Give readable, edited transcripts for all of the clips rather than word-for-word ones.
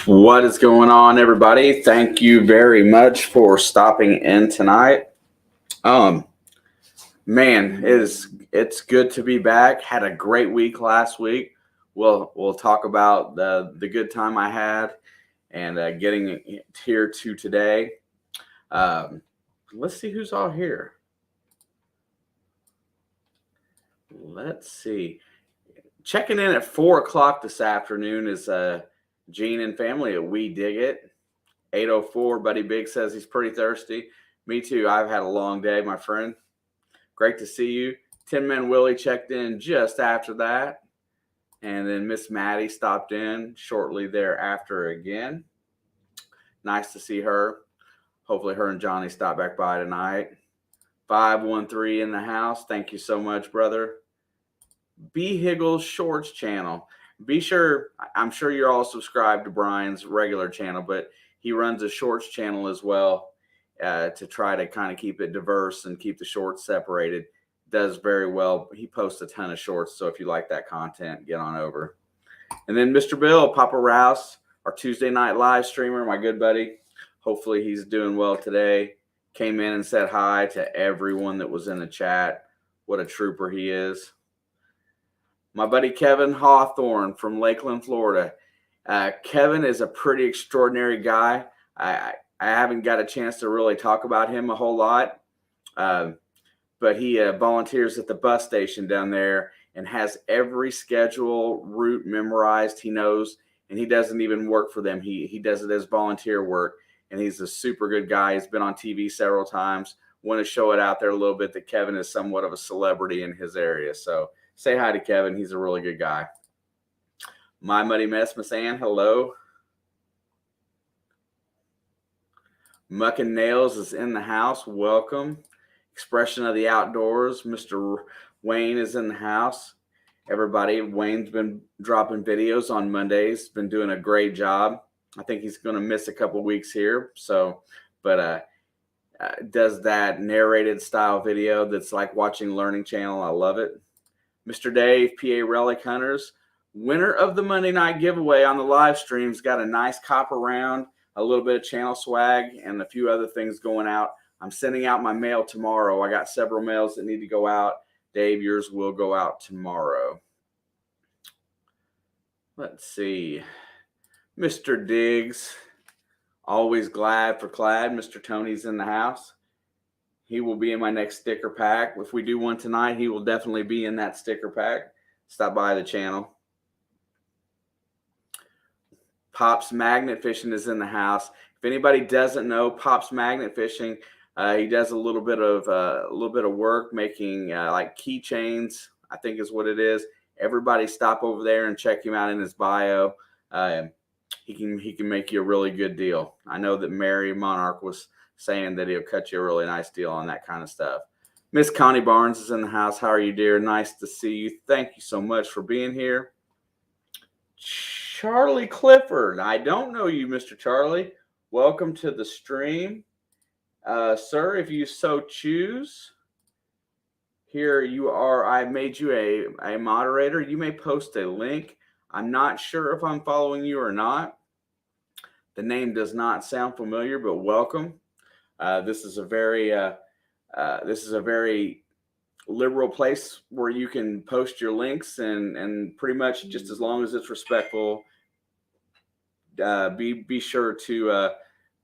What is going on, everybody? Thank you very much for stopping in tonight. Um, Man, it's good to be back. Had a great week last week. We'll talk about the good time I had and getting here to today. Um, let's see who's all here. Let's see. Checking in at 4 o'clock this afternoon is Gene and family at We Dig It. 8:04. Buddy Big says he's pretty thirsty. Me too. I've had a long day, my friend. Great to see you. Tin Man Willie checked in just after that. And then Miss Maddie stopped in shortly thereafter again. Nice to see her. Hopefully her and Johnny stop back by tonight. 513 in the house. Thank you so much, brother. B Higgles Shorts channel. Be sure, I'm sure you're all subscribed to Brian's regular channel, but he runs a shorts channel as well to try to kind of keep it diverse and keep the shorts separated. Does very well. He posts a ton of shorts, so if you like that content, get on over. And then Mr. Bill, Papa Rouse, our Tuesday night live streamer, my good buddy. Hopefully he's doing well today. Came in and said hi to everyone that was in the chat. What a trooper he is. My buddy Kevin Hawthorne from Lakeland, Florida. Kevin is a pretty extraordinary guy. I haven't got a chance to really talk about him a whole lot, but he volunteers at the bus station down there and has every schedule route memorized. He knows, and he doesn't even work for them. He does it as volunteer work, and he's a super good guy. He's been on TV several times. Want to show it out there a little bit that Kevin is somewhat of a celebrity in his area. So say hi to Kevin. He's a really good guy. My Muddy Mess, Miss Ann, hello. Muck and Nails is in the house. Welcome. Expression of the Outdoors, Mr. Wayne is in the house. Everybody, Wayne's been dropping videos on Mondays. Been doing a great job. I think he's going to miss a couple weeks here. So, but does that narrated style video that's like watching Learning Channel. I love it. Mr. Dave, PA Relic Hunters, winner of the Monday night giveaway on the live streams, got a nice copper round, a little bit of channel swag, and a few other things going out. I'm sending out my mail tomorrow. I got several mails that need to go out. Dave, yours will go out tomorrow. Let's see. Mr. Diggs, always glad for Clad. Mr. Tony's in the house. He will be in my next sticker pack. If we do one tonight, he will definitely be in that sticker pack. Stop by the channel. Pops Magnet Fishing is in the house. If anybody doesn't know, Pops Magnet Fishing, he does a little bit of work making like keychains, I think is what it is. Everybody stop over there and check him out in his bio. He can make you a really good deal. I know that Mary Monarch was saying that he'll cut you a really nice deal on that kind of stuff. Miss Connie Barnes is in the house. How are you, dear? Nice to see you. Thank you so much for being here. Charlie Clifford. I don't know you, Mr. Charlie. Welcome to the stream. Sir, if you so choose, here you are. I made you a moderator. You may post a link. I'm not sure if I'm following you or not. The name does not sound familiar, but welcome. This is a very liberal place where you can post your links and pretty much just as long as it's respectful. Be sure to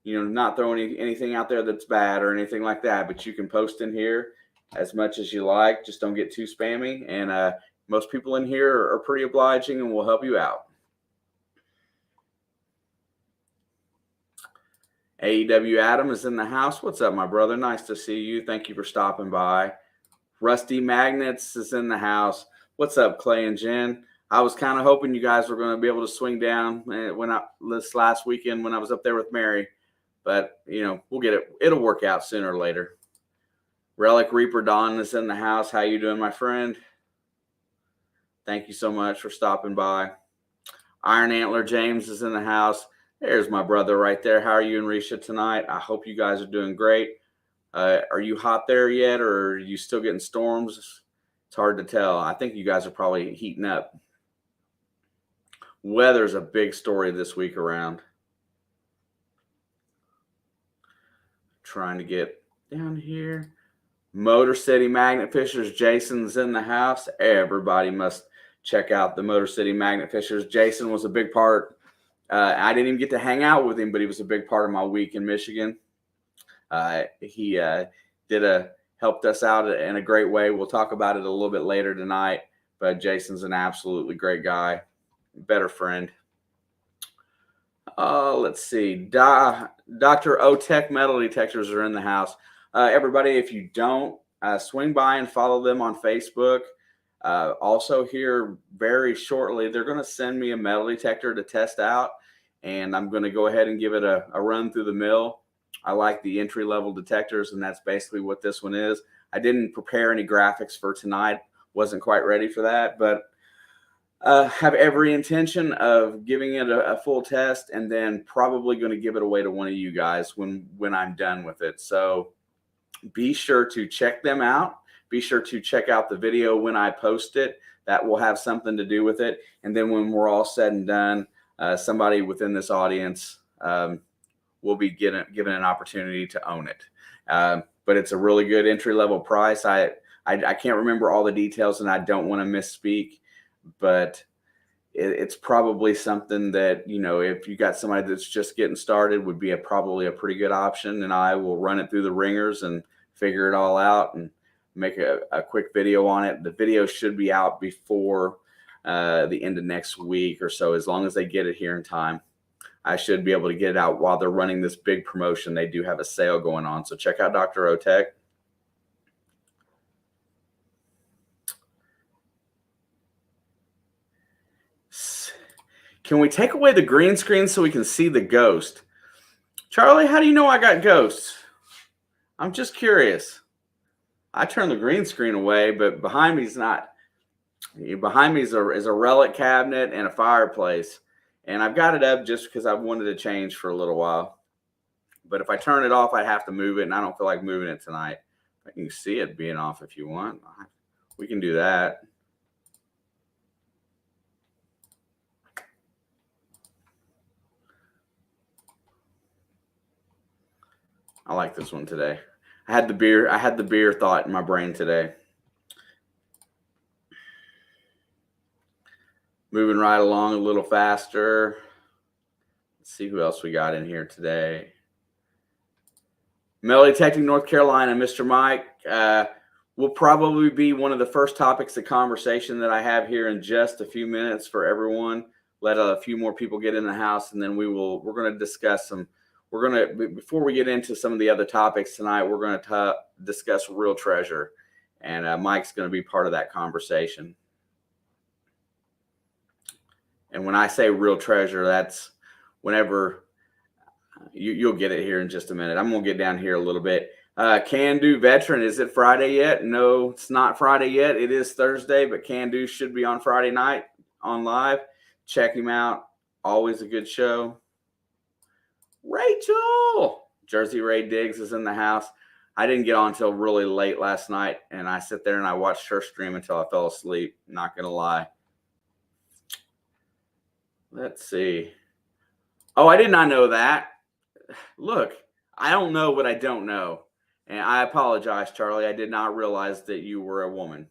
not throw anything out there that's bad or anything like that. But you can post in here as much as you like. Just don't get too spammy. And most people in here are pretty obliging and will help you out. AEW Adam is in the house. What's up, my brother? Nice to see you. Thank you for stopping by. Rusty Magnets is in the house. What's up, Clay and Jen? I was kind of hoping you guys were going to be able to swing down this last weekend when I was up there with Mary. But, we'll get it. It'll work out sooner or later. Relic Reaper Don is in the house. How you doing, my friend? Thank you so much for stopping by. Iron Antler James is in the house. There's my brother right there. How are you and Risha tonight? I hope you guys are doing great. Are you hot there yet, or are you still getting storms? It's hard to tell. I think you guys are probably heating up. Weather's a big story this week around. trying to get down here. Motor City Magnet Fishers. Jason's in the house. Everybody must check out the Motor City Magnet Fishers. Jason was a big part. I didn't even get to hang out with him, but he was a big part of my week in Michigan. He helped us out in a great way. We'll talk about it a little bit later tonight, but Jason's an absolutely great guy, better friend. Let's see. Dr. Otech metal detectors are in the house. Everybody, if you don't, swing by and follow them on Facebook. Also here very shortly, they're going to send me a metal detector to test out, and I'm going to go ahead and give it a run through the mill. I like the entry-level detectors, and that's basically what this one is. I didn't prepare any graphics for tonight. Wasn't quite ready for that, but have every intention of giving it a full test, and then probably going to give it away to one of you guys when I'm done with it. So be sure to check them out. Be sure to check out the video when I post it. That will have something to do with it. And then when we're all said and done, somebody within this audience will be given an opportunity to own it. But it's a really good entry-level price. I can't remember all the details, and I don't want to misspeak, but it's probably something that, if you got somebody that's just getting started, would be probably a pretty good option. And I will run it through the ringers and figure it all out and make a quick video on it. The video should be out before the end of next week or so, as long as they get it here in time. I should be able to get it out while they're running this big promotion. They do have a sale going on. So check out Dr. Otech. Can we take away the green screen so we can see the ghost? Charlie, how do you know I got ghosts? I'm just curious. I turned the green screen away, but behind me is not. Behind me is a relic cabinet and a fireplace. And I've got it up just because I wanted to change for a little while. But if I turn it off, I'd have to move it, and I don't feel like moving it tonight. I can see it being off if you want. We can do that. I like this one today. I had the beer thought in my brain today. Moving right along a little faster. Let's see who else we got in here today. Metal detecting North Carolina, Mr. Mike, will probably be one of the first topics of conversation that I have here in just a few minutes for everyone. Let a few more people get in the house, and then we're going to discuss some. Before we get into some of the other topics tonight, we're going to discuss Real Treasure, and Mike's going to be part of that conversation. And when I say Real Treasure, that's whenever you'll get it here in just a minute. I'm going to get down here a little bit. Can Do Veteran, is it Friday yet? No, it's not Friday yet. It is Thursday, but Can Do should be on Friday night on live. Check him out. Always a good show. Rachel! Jersey Ray Diggs is in the house. I didn't get on until really late last night, and I sit there and I watched her stream until I fell asleep. Not going to lie. Let's see. Oh, I did not know that. Look, I don't know what I don't know. And I apologize, Charlie. I did not realize that you were a woman.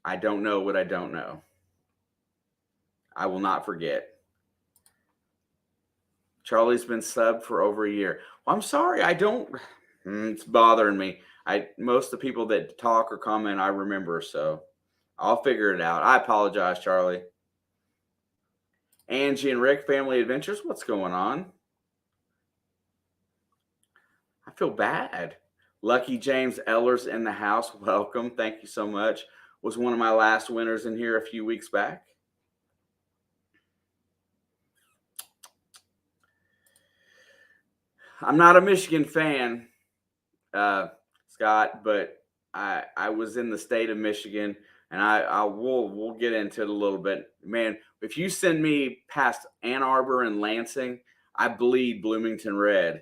I don't know what I don't know. I will not forget. Charlie's been subbed for over a year. Well, I'm sorry. I don't. It's bothering me. Most of the people that talk or comment, I remember. So I'll figure it out. I apologize, Charlie. Angie and Rick, Family Adventures. What's going on? I feel bad. Lucky James Ellers in the house. Welcome. Thank you so much. Was one of my last winners in here a few weeks back. I'm not a Michigan fan, Scott, but I was in the state of Michigan, and we'll get into it a little bit. Man, if you send me past Ann Arbor and Lansing, I bleed Bloomington red.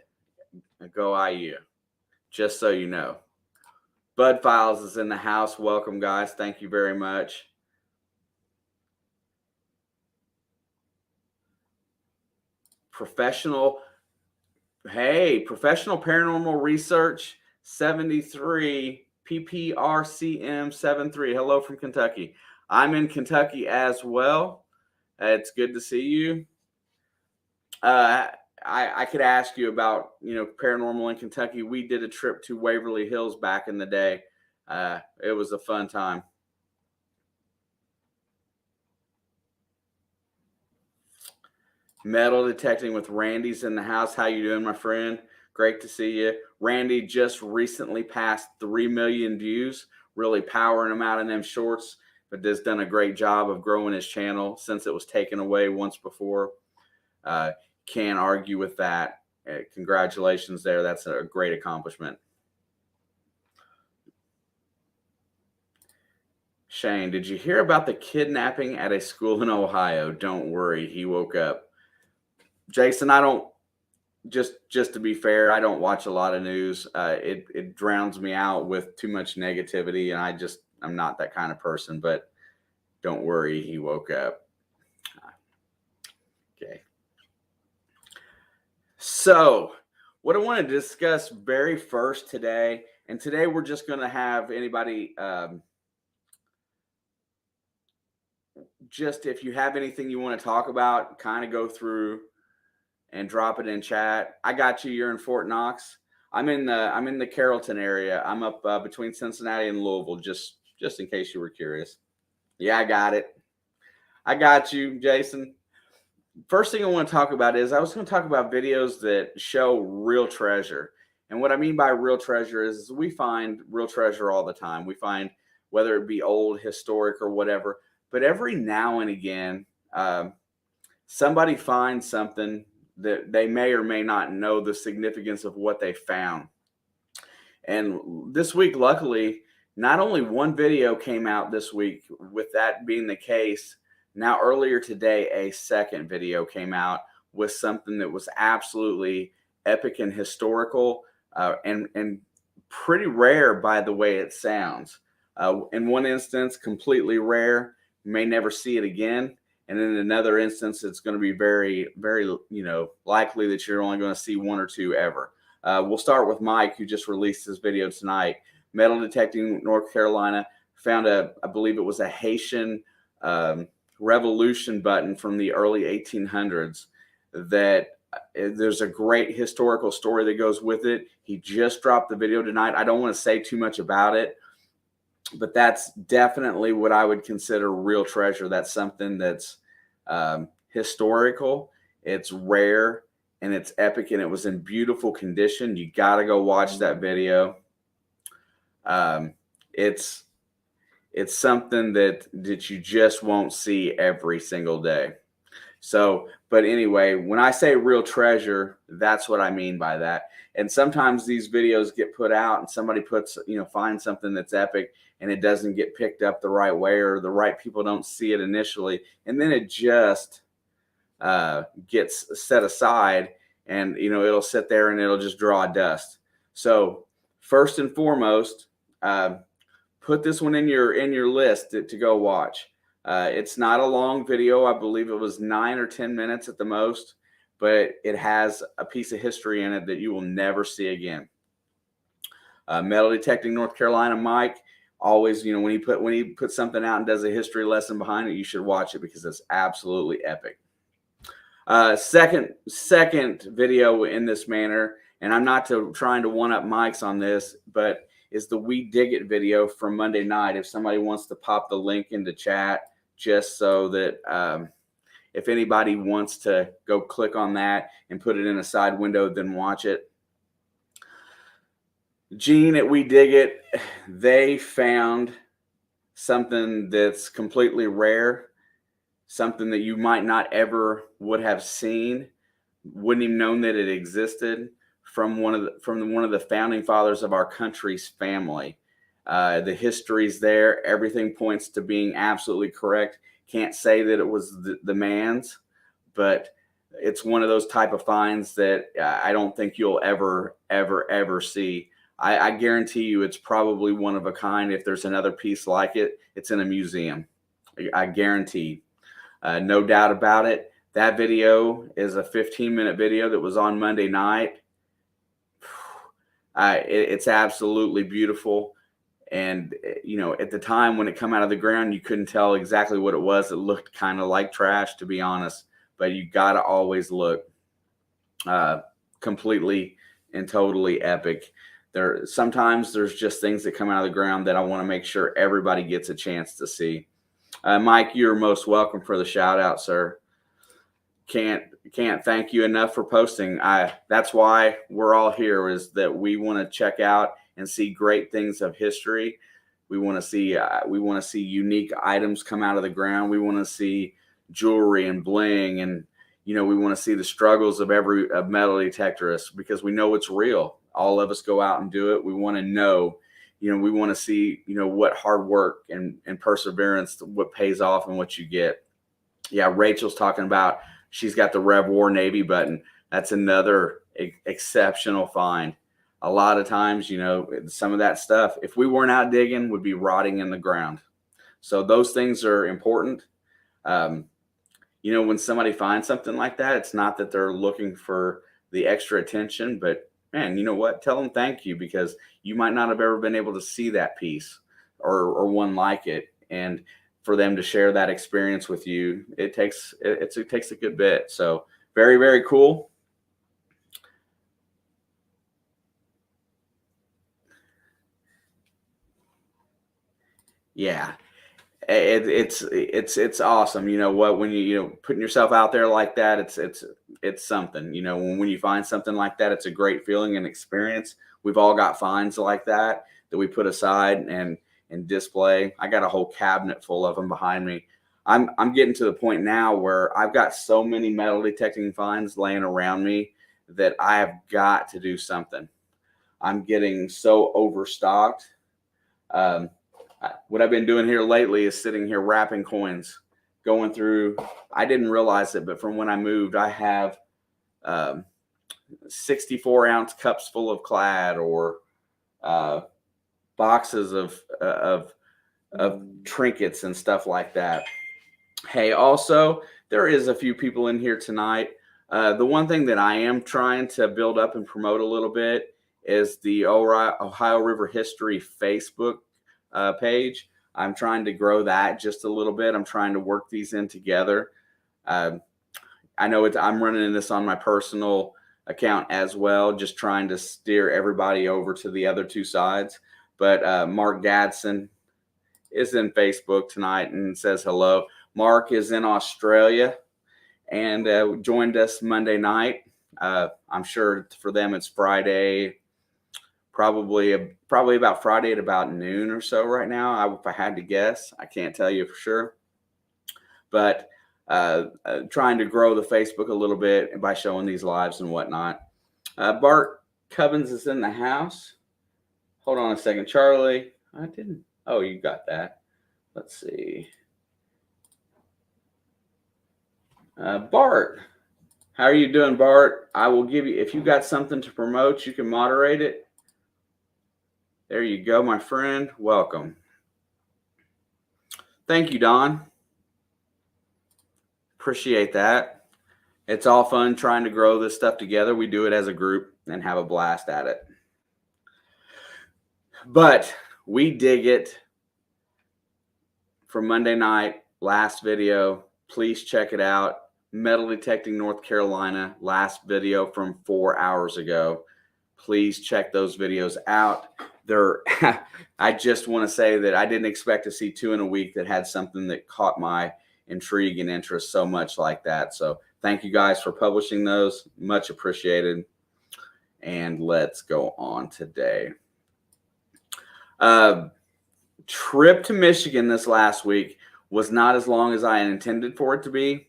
Go IU, just so you know. Bud Files is in the house. Welcome, guys. Thank you very much. Professional Hey, Professional Paranormal Research 73 PPRCM 73. Hello from Kentucky. I'm in Kentucky as well. It's good to see you. Uh, I could ask you about paranormal in Kentucky. We did a trip to Waverly Hills back in the day. It was a fun time. Metal detecting with Randy's in the house. How you doing, my friend? Great to see you. Randy just recently passed 3 million views, really powering him out in them shorts, but has done a great job of growing his channel since it was taken away once before. Can't argue with that. Congratulations there. That's a great accomplishment. Shane, did you hear about the kidnapping at a school in Ohio? Don't worry, he woke up. Jason, I don't. Just to be fair, I don't watch a lot of news. It drowns me out with too much negativity, and I'm not that kind of person. But don't worry, he woke up. Okay. So, what I want to discuss very first today, and today we're just going to have anybody. Just if you have anything you want to talk about, kind of go through and drop it in chat. I got you. You're in Fort Knox. I'm in the Carrollton area. I'm up between Cincinnati and Louisville. Just in case you were curious. Yeah, I got it. I got you, Jason. First thing I want to talk about is I was going to talk about videos that show real treasure. And what I mean by real treasure is we find real treasure all the time. We find whether it be old, historic, or whatever. But every now and again, somebody finds something that they may or may not know the significance of what they found. And this week, luckily, not only one video came out this week, with that being the case, now earlier today, a second video came out with something that was absolutely epic and historical, and pretty rare by the way it sounds. In one instance, completely rare, you may never see it again. And in another instance, it's going to be very, very, likely that you're only going to see one or two ever. We'll start with Mike, who just released his video tonight. Metal detecting North Carolina found I believe it was a Haitian Revolution button from the early 1800s. That there's a great historical story that goes with it. He just dropped the video tonight. I don't want to say too much about it, but that's definitely what I would consider real treasure. That's something that's historical, it's rare, and it's epic, and it was in beautiful condition. You got to go watch that video. It's something that you just won't see every single day. So, but anyway, when I say real treasure, that's what I mean by that. And sometimes these videos get put out and somebody finds something that's epic and it doesn't get picked up the right way, or the right people don't see it initially. And then it just gets set aside, and, it'll sit there and it'll just draw dust. So first and foremost, put this one in your list to go watch. It's not a long video. I believe it was 9 or 10 minutes at the most, but it has a piece of history in it that you will never see again. Metal detecting North Carolina, Mike, always, when he puts something out and does a history lesson behind it, you should watch it because it's absolutely epic. Second video in this manner, and I'm not trying to one up Mike's on this, but is the We Dig It video from Monday night. If somebody wants to pop the link into chat, just so that if anybody wants to go click on that and put it in a side window, then watch it. Gene at We Dig It, they found something that's completely rare, something that you might not ever would have seen, wouldn't even known that it existed, from one of the founding fathers of our country's family. The history's there. Everything points to being absolutely correct. Can't say that it was the man's, but it's one of those type of finds that I don't think you'll ever see. I guarantee you it's probably one of a kind. If there's another piece like it, it's in a museum. I guarantee. No doubt about it. That video is a 15-minute video that was on Monday night. It's absolutely beautiful. And at the time when it come out of the ground, you couldn't tell exactly what it was. It looked kind of like trash, to be honest. But you got to always look uh, completely and totally epic. Sometimes there's just things that come out of the ground that I want to make sure everybody gets a chance to see. Mike, you're most welcome for the shout out, sir. Can't thank you enough for posting. That's why we're all here, is that we want to check out and see great things of history. We want to see unique items come out of the ground. We want to see jewelry and bling, and we want to see the struggles of every metal detectorist, because we know it's real. All of us go out and do it. We want to know, we want to see, what hard work and perseverance, what pays off and what you get. Yeah, Rachel's talking about, she's got the Rev War Navy button. That's another exceptional find. A lot of times, some of that stuff, if we weren't out digging, would be rotting in the ground. So those things are important. When somebody finds something like that, it's not that they're looking for the extra attention, but man, you know what? Tell them thank you, because you might not have ever been able to see that piece or one like it. And for them to share that experience with you, it takes a good bit. So very, very cool. Yeah. It's awesome. You know what? When putting yourself out there like that, it's something. When you find something like that, it's a great feeling and experience. We've all got finds like that we put aside and display. I got a whole cabinet full of them behind me. I'm getting to the point now where I've got so many metal detecting finds laying around me that I have got to do something. I'm getting so overstocked. What I've been doing here lately is sitting here wrapping coins, going through. I didn't realize it, but from when I moved, I have 64-ounce cups full of clad, or boxes of trinkets and stuff like that. Hey, also, there is a few people in here tonight. The one thing that I am trying to build up and promote a little bit is the Ohio River History Facebook page. I'm trying to grow that just a little bit. I'm trying to work these in together. I know I'm running this on my personal account as well, just trying to steer everybody over to the other two sides. But Mark Gadsden is in Facebook tonight and says hello. Mark is in Australia and joined us Monday night. I'm sure for them it's Friday, probably about Friday at about noon or so right now. If I had to guess, I can't tell you for sure. But trying to grow the Facebook a little bit by showing these lives and whatnot. Bart Cubbins is in the house. Hold on a second, Charlie. I didn't. Oh, you got that. Let's see. Bart, how are you doing, Bart? I will give you, if you got something to promote, you can moderate it. There you go, my friend. Welcome. Thank you, Don. Appreciate that. It's all fun trying to grow this stuff together. We do it as a group and have a blast at it. But we dig it from Monday night, last video. Please check it out. Metal Detecting North Carolina, last video from 4 hours ago. Please check those videos out. I just want to say that I didn't expect to see 2 in a week that had something that caught my intrigue and interest so much like that. So thank you guys for publishing those. Much appreciated. And let's go on today. Trip to Michigan this last week was not as long as I intended for it to be.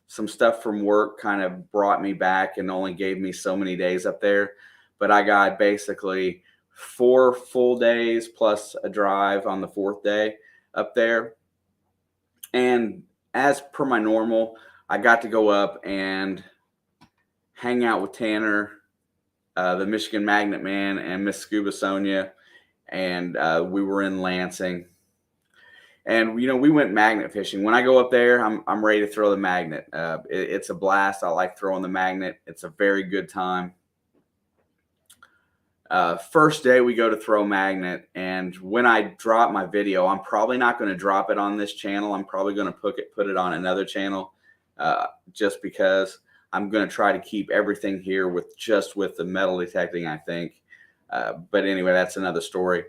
Some stuff from work kind of brought me back and only gave me so many days up there. But I got basically 4 full days plus a drive on the 4th day up there. And as per my normal, I got to go up and hang out with Tanner, the Michigan Magnet Man, and Miss Scuba Sonia. And we were in Lansing. And, we went magnet fishing. When I go up there, I'm ready to throw the magnet. It's a blast. I like throwing the magnet. It's a very good time. First day we go to throw magnet, and when I drop my video, I'm probably not going to drop it on this channel. I'm probably going to put it on another channel, just because I'm going to try to keep everything here with the metal detecting, I think. But anyway, that's another story.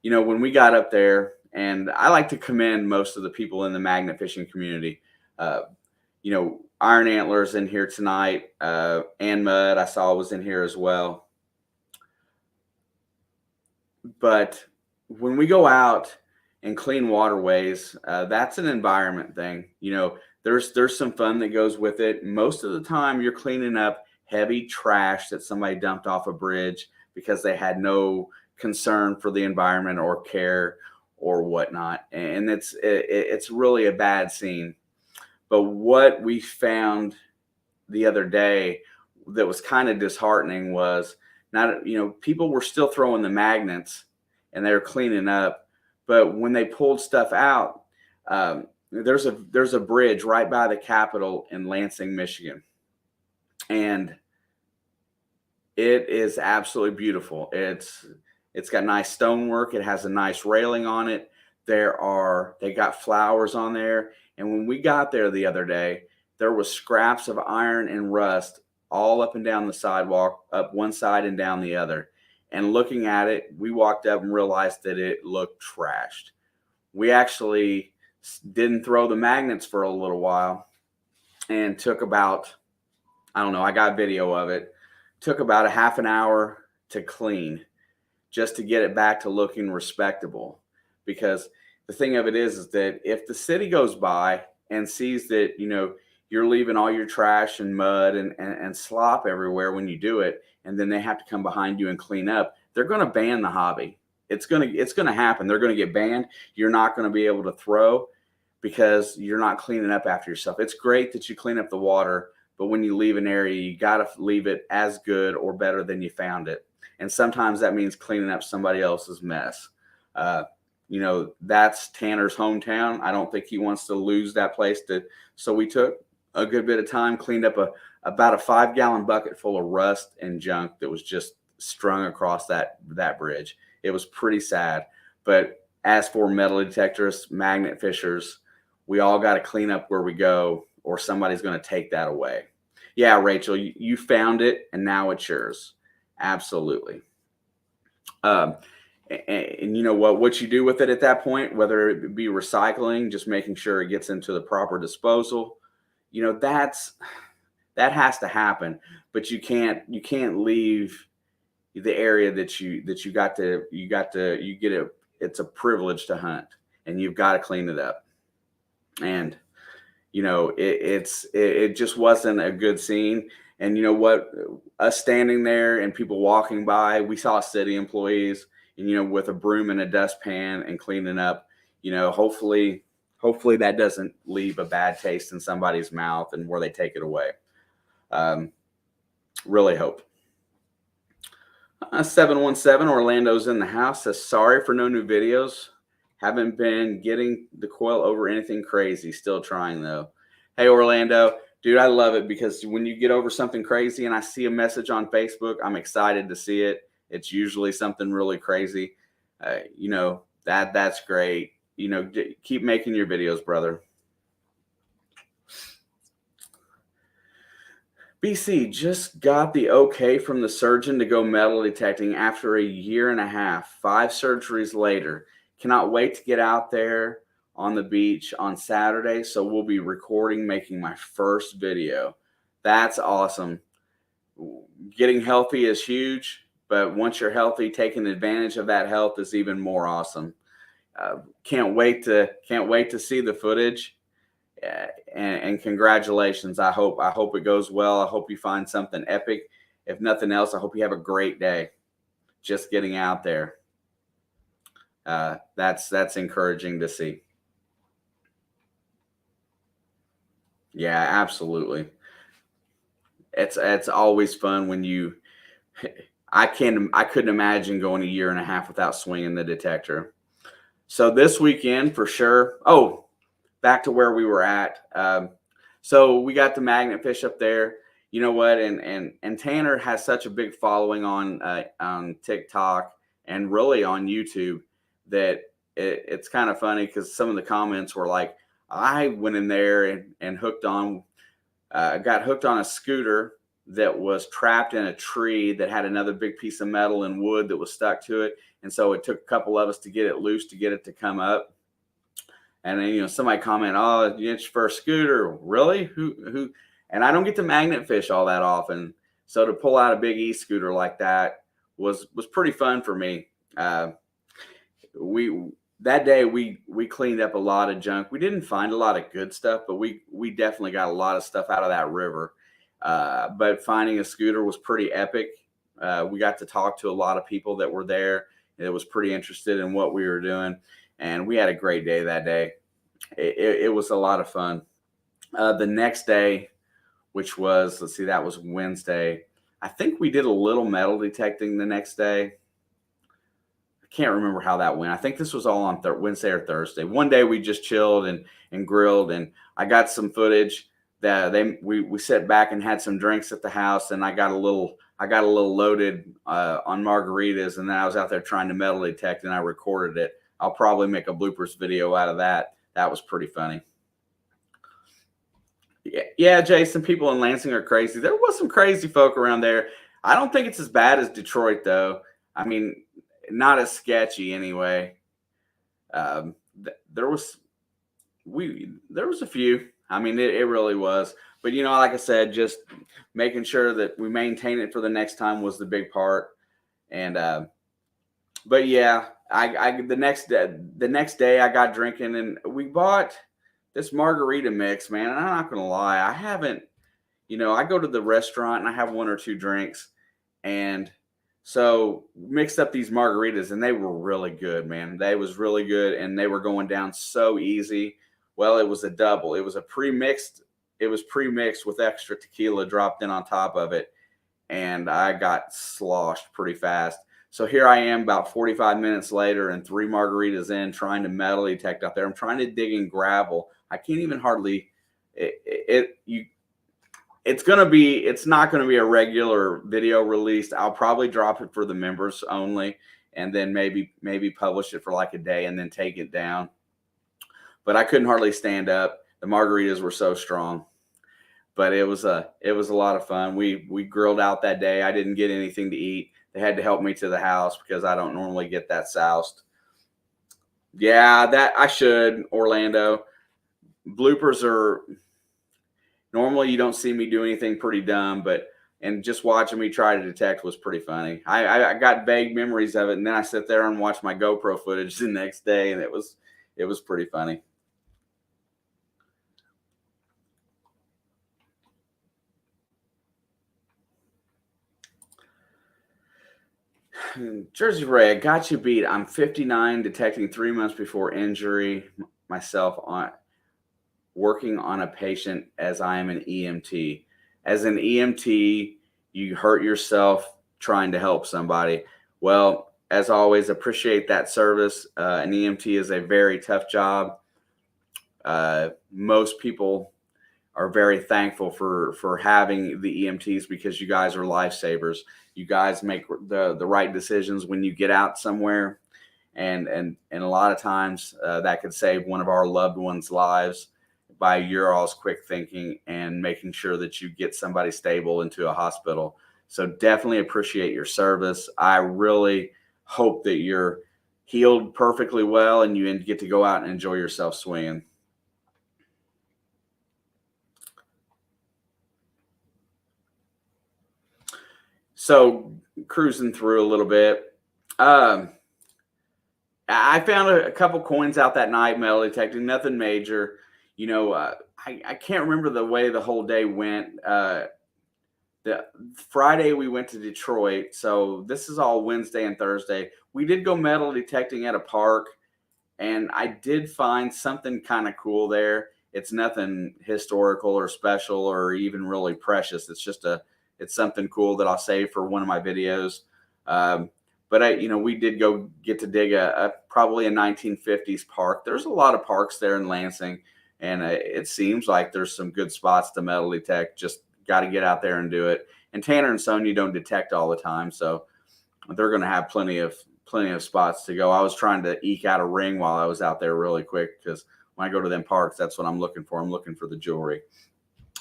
You know, when we got up there, and I like to commend most of the people in the magnet fishing community. You know, Iron Antlers in here tonight, and Mud I saw was in here as well. But when we go out and clean waterways, that's an environment thing. You know, there's some fun that goes with it. Most of the time, you're cleaning up heavy trash that somebody dumped off a bridge because they had no concern for the environment or care or whatnot, and it's really a bad scene. But what we found the other day that was kind of disheartening was, not, you know, people were still throwing the magnets and they were cleaning up, but when they pulled stuff out, there's a bridge right by the Capitol in Lansing, Michigan, and it is absolutely beautiful. It's got nice stonework. It has a nice railing on it. They got flowers on there, and when we got there the other day, there was scraps of iron and rust all up and down the sidewalk, up one side and down the other. And looking at it, we walked up and realized that it looked trashed. We actually didn't throw the magnets for a little while, and took about, I don't know, I got video of it, took about a half an hour to clean, just to get it back to looking respectable. Because the thing of it is that if the city goes by and sees that, you know, you're leaving all your trash and mud and slop everywhere when you do it, and then they have to come behind you and clean up, they're going to ban the hobby. It's going to happen. They're going to get banned. You're not going to be able to throw because you're not cleaning up after yourself. It's great that you clean up the water, but when you leave an area, you got to leave it as good or better than you found it. And sometimes that means cleaning up somebody else's mess. You know, that's Tanner's hometown. I don't think he wants to lose that place. So we took a good bit of time, cleaned up about a 5-gallon bucket full of rust and junk that was just strung across that bridge. It was pretty sad. But as for metal detectors, magnet fishers, we all got to clean up where we go, or somebody's going to take that away. Yeah, Rachel, you found it, and now it's yours. Absolutely. And you know what you do with it at that point, whether it be recycling, just making sure it gets into the proper disposal, you know, that has to happen. But you can't leave the area that you get it. It's a privilege to hunt, and you've got to clean it up. And you know, it just wasn't a good scene. And you know what, us standing there and people walking by, we saw city employees, and you know, with a broom and a dustpan and cleaning up. You know, hopefully that doesn't leave a bad taste in somebody's mouth and where they take it away. Really hope. 717 Orlando's in the house, says sorry for no new videos. Haven't been getting the coil over anything crazy. Still trying though. Hey Orlando, dude, I love it because when you get over something crazy and I see a message on Facebook, I'm excited to see it. It's usually something really crazy. You know, that's great. You know, keep making your videos, brother. BC just got the okay from the surgeon to go metal detecting after a year and a half, 5 surgeries later. Cannot wait to get out there on the beach on Saturday. So we'll be recording, making my first video. That's awesome. Getting healthy is huge, but once you're healthy, taking advantage of that health is even more awesome. Can't wait to see the footage. And congratulations. I hope it goes well. I hope you find something epic. If nothing else, I hope you have a great day just getting out there. That's encouraging to see. Yeah, absolutely. It's always fun when you I couldn't imagine going a year and a half without swinging the detector. So this weekend for sure. Oh, back to where we were at. So we got the magnet fish up there. you know what? And Tanner has such a big following on TikTok and really on YouTube that it's kind of funny because some of the comments were like, I went in there and got hooked on a scooter that was trapped in a tree that had another big piece of metal and wood that was stuck to it. And so it took a couple of us to get it loose to get it to come up. And then, somebody comment, oh, it's your first scooter. Really? Who? And I don't get to magnet fish all that often. So to pull out a big e-scooter like that was pretty fun for me. That day we cleaned up a lot of junk. We didn't find a lot of good stuff, but we definitely got a lot of stuff out of that river. But finding a scooter was pretty epic. We got to talk to a lot of people that were there that was pretty interested in what we were doing. And we had a great day that day. It was a lot of fun. The next day, which was, that was Wednesday. I think we did a little metal detecting the next day. I can't remember how that went. I think this was all on Wednesday or Thursday. One day we just chilled and grilled, and I got some footage that we sat back and had some drinks at the house, and I got a little loaded on margaritas, and then I was out there trying to metal detect, and I recorded it. I'll probably make a bloopers video out of that. That was pretty funny. Yeah, Jason, people in Lansing are crazy. There was some crazy folk around there. I don't think it's as bad as Detroit, though. I mean, not as sketchy anyway. There was a few. I mean, it really was. But, like I said, just making sure that we maintain it for the next time was the big part. And but yeah, the next day I got drinking, and we bought this margarita mix, man. And I'm not gonna lie, I haven't, I go to the restaurant and I have one or two drinks, and so mixed up these margaritas, and they were really good, man. They was really good, and they were going down so easy. Well, it was a double. It was pre-mixed with extra tequila dropped in on top of it, and I got sloshed pretty fast. So here I am about 45 minutes later and 3 margaritas in, trying to metal detect out there. I'm trying to dig in gravel. I can't even hardly it's not going to be a regular video release. I'll probably drop it for the members only, and then maybe publish it for like a day and then take it down. But I couldn't hardly stand up. The margaritas were so strong. But it was a lot of fun. We grilled out that day. I didn't get anything to eat. They had to help me to the house because I don't normally get that soused. Yeah, that I should, Orlando. Bloopers are normally, you don't see me do anything pretty dumb, and just watching me try to detect was pretty funny. I got vague memories of it, and then I sit there and watch my GoPro footage the next day, and it was pretty funny. Jersey Ray, I got you beat. I'm 59, detecting 3 months before injury myself working on a patient as I am an EMT. As an EMT, you hurt yourself trying to help somebody. Well, as always, appreciate that service. An EMT is a very tough job. Most people are very thankful for having the EMTs because you guys are lifesavers. You guys make the right decisions when you get out somewhere, and a lot of times that could save one of our loved ones' lives by your all's quick thinking and making sure that you get somebody stable into a hospital. So definitely appreciate your service. I really hope that you're healed perfectly well and you get to go out and enjoy yourself swinging. So cruising through a little bit. I found a couple coins out that night, metal detecting, nothing major. I can't remember the way the whole day went. The Friday we went to Detroit, so this is all Wednesday and Thursday. We did go metal detecting at a park, and I did find something kind of cool there. It's nothing historical or special or even really precious. It's something cool that I'll save for one of my videos. But we did go get to dig probably a 1950s park. There's a lot of parks there in Lansing, and it seems like there's some good spots to metal detect just got to get out there and do it. And Tanner and Sonia don't detect all the time, so they're going to have plenty of spots to go. I was trying to eke out a ring while I was out there really quick, because when I go to them parks, that's what I'm looking for. I'm looking for the jewelry.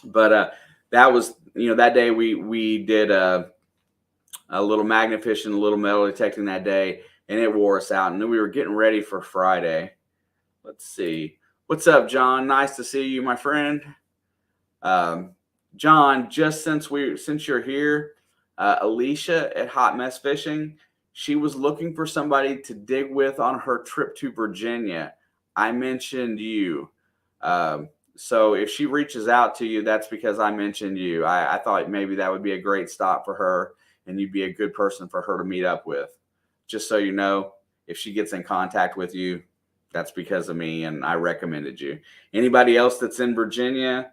But that was, that day we did a little magnet fishing, a little metal detecting that day, and it wore us out. And then we were getting ready for Friday. Let's see. What's up, John? Nice to see you, my friend. John, just since you're here, Alicia at Hot Mess Fishing, she was looking for somebody to dig with on her trip to Virginia. I mentioned you. So if she reaches out to you, that's because I mentioned you. I thought maybe that would be a great stop for her, and you'd be a good person for her to meet up with. Just so you know, if she gets in contact with you, that's because of me, and I recommended you. Anybody else that's in Virginia,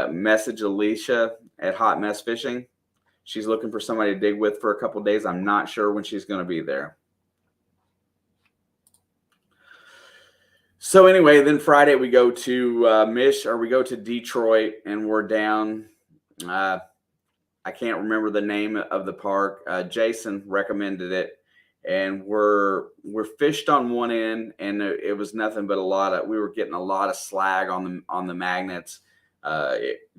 message Alicia at Hot Mess Fishing. She's looking for somebody to dig with for a couple of days. I'm not sure when she's going to be there. So anyway, then Friday we go to we go to Detroit, and we're down. I can't remember the name of the park. Jason recommended it, and we're fished on one end, and it was nothing but we were getting a lot of slag on the magnets.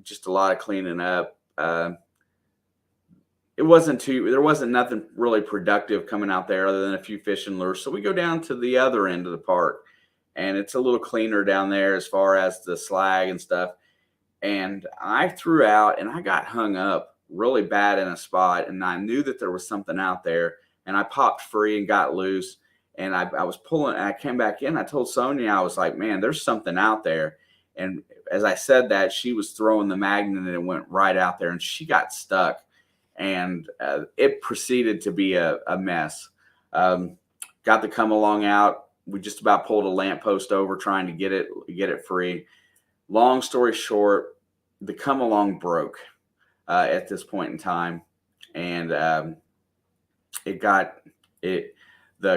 Just a lot of cleaning up. There wasn't nothing really productive coming out there other than a few fishing lures. So we go down to the other end of the park, and it's a little cleaner down there as far as the slag and stuff. And I threw out, and I got hung up really bad in a spot, and I knew that there was something out there, and I popped free and got loose, and I was pulling, and I came back in. I told Sonia, I was like, man, there's something out there. And as I said that, she was throwing the magnet, and it went right out there, and she got stuck, and it proceeded to be a mess. Got the come along out. We just about pulled a lamppost over trying to get it free. Long story short, the come along broke at this point in time, and the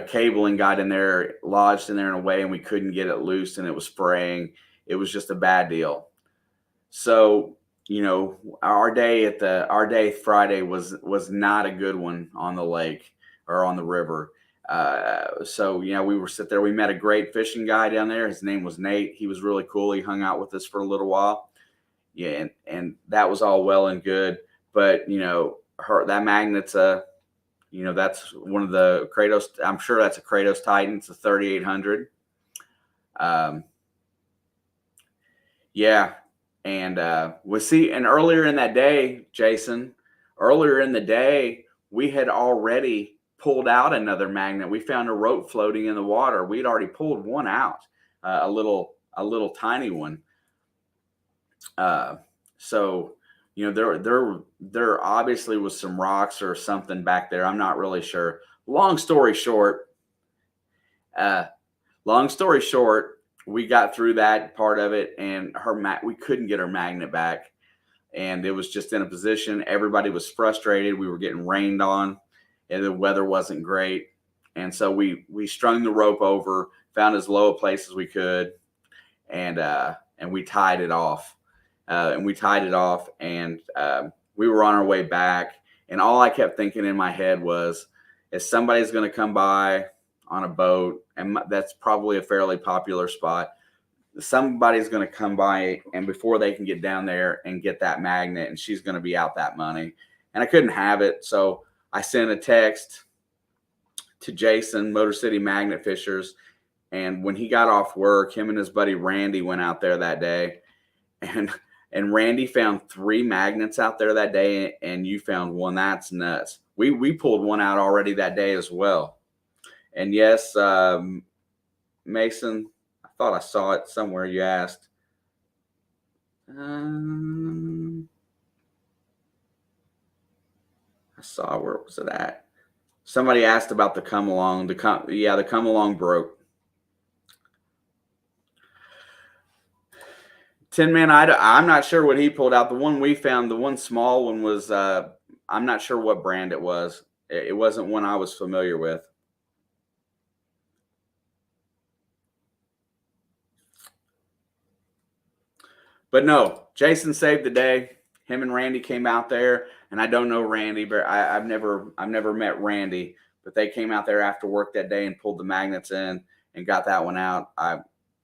cabling got in there, lodged in there in a way, and we couldn't get it loose, and it was spraying. It was just a bad deal. So our day Friday was not a good one on the lake or on the river. So we were sitting there. We met a great fishing guy down there. His name was Nate. He was really cool. He hung out with us for a little while. Yeah, and that was all well and good. But that magnet's that's one of the Kratos. I'm sure that's a Kratos Titan. It's a 3800. Yeah. And and earlier in that day, Jason, we had already pulled out another magnet. We found a rope floating in the water. We'd already pulled one out, a little tiny one. So there obviously was some rocks or something back there. I'm not really sure. Long story short, we got through that part of it, and we couldn't get her magnet back, and it was just in a position. Everybody was frustrated. We were getting rained on, and the weather wasn't great, and so we strung the rope over, found as low a place as we could, and we tied it off. And we were on our way back, and all I kept thinking in my head was, if somebody's going to come by on a boat, and that's probably a fairly popular spot, somebody's going to come by, and before they can get down there and get that magnet, and she's going to be out that money, and I couldn't have it. So I sent a text to Jason, Motor City Magnet Fishers, and when he got off work, him and his buddy Randy went out there that day, and Randy found 3 magnets out there that day, and you found one. That's nuts. We pulled one out already that day as well. And yes, Mason, I thought I saw it somewhere. You asked. I saw, where was it at? Somebody asked about the come along. The come along broke. Tin Man, I'm not sure what he pulled out. The one we found, the one small one, was I'm not sure what brand it was. It wasn't one I was familiar with. But no, Jason saved the day. him and Randy came out there, and I don't know Randy, but I've never met Randy, but they came out there after work that day and pulled the magnets in and got that one out.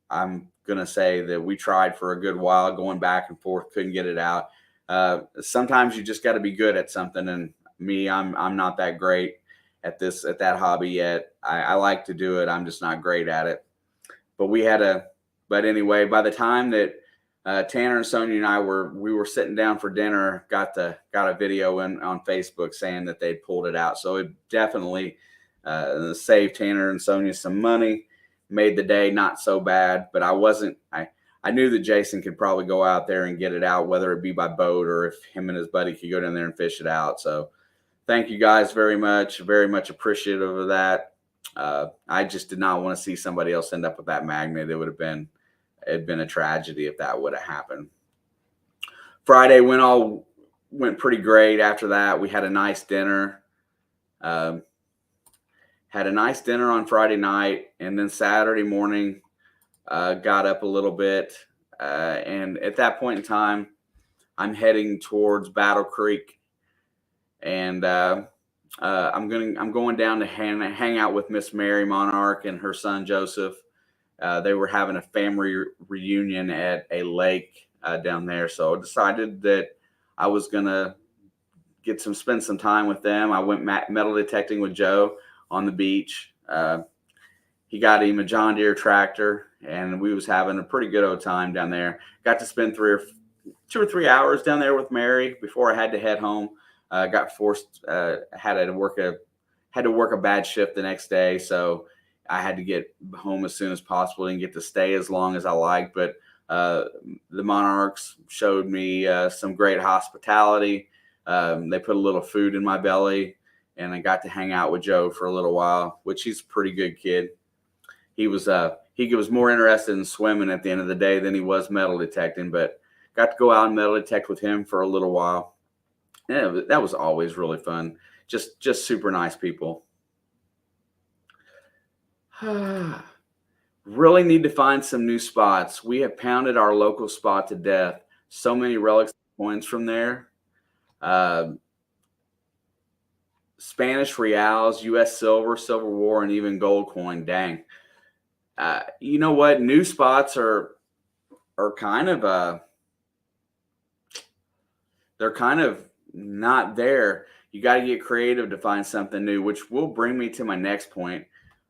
I'm gonna say that we tried for a good while, going back and forth, couldn't get it out. Sometimes you just got to be good at something, and me, I'm not that great at that hobby yet. I like to do it, I'm just not great at it. But anyway, by the time that Tanner and Sonia and I were sitting down for dinner, got a video in on Facebook saying that they'd pulled it out. So it definitely saved Tanner and Sonia some money, made the day not so bad. But I knew that Jason could probably go out there and get it out, whether it be by boat or if him and his buddy could go down there and fish it out. So thank you guys very much appreciative of that. I just did not want to see somebody else end up with that magnet. It'd been a tragedy if that would have happened. Friday went pretty great. After that, we had a nice dinner. Had a nice dinner on Friday night, and then Saturday morning, got up a little bit. And at that point in time, I'm heading towards Battle Creek, and I'm going down to hang out with Miss Mary Monarch and her son Joseph. They were having a family reunion at a lake down there, so I decided that I was gonna spend some time with them. I went metal detecting with Joe on the beach. He got him a John Deere tractor, and we was having a pretty good old time down there. Got to spend 2 or 3 hours down there with Mary before I had to head home. Got forced, had to work a bad shift the next day, so I had to get home as soon as possible. Didn't get to stay as long as I liked, but the Monarchs showed me some great hospitality. They put a little food in my belly, and I got to hang out with Joe for a little while, which he's a pretty good kid. He was more interested in swimming at the end of the day than he was metal detecting, but got to go out and metal detect with him for a little while. Yeah, that was always really fun. Just super nice people. Really need to find some new spots. We have pounded our local spot to death. So many relics coins from there. Spanish reals, U.S. silver, Civil War, and even gold coin. Dang. You know what? New spots are kind of they're kind of not there. You got to get creative to find something new, which will bring me to my next point.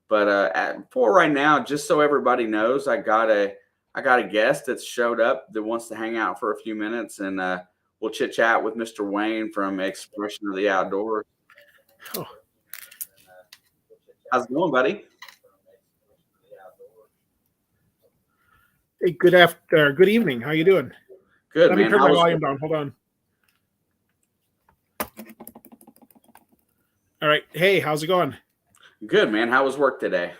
But for right now, just so everybody knows, I got a guest that's showed up that wants to hang out for a few minutes, and we'll chit chat with Mr. Wayne from Expression of the Outdoors. Oh. How's it going, buddy? Hey, good evening. How you doing? Good, Let man. me turn my volume down. Hold on. All right. Hey, how's it going? Good, man. How was work today?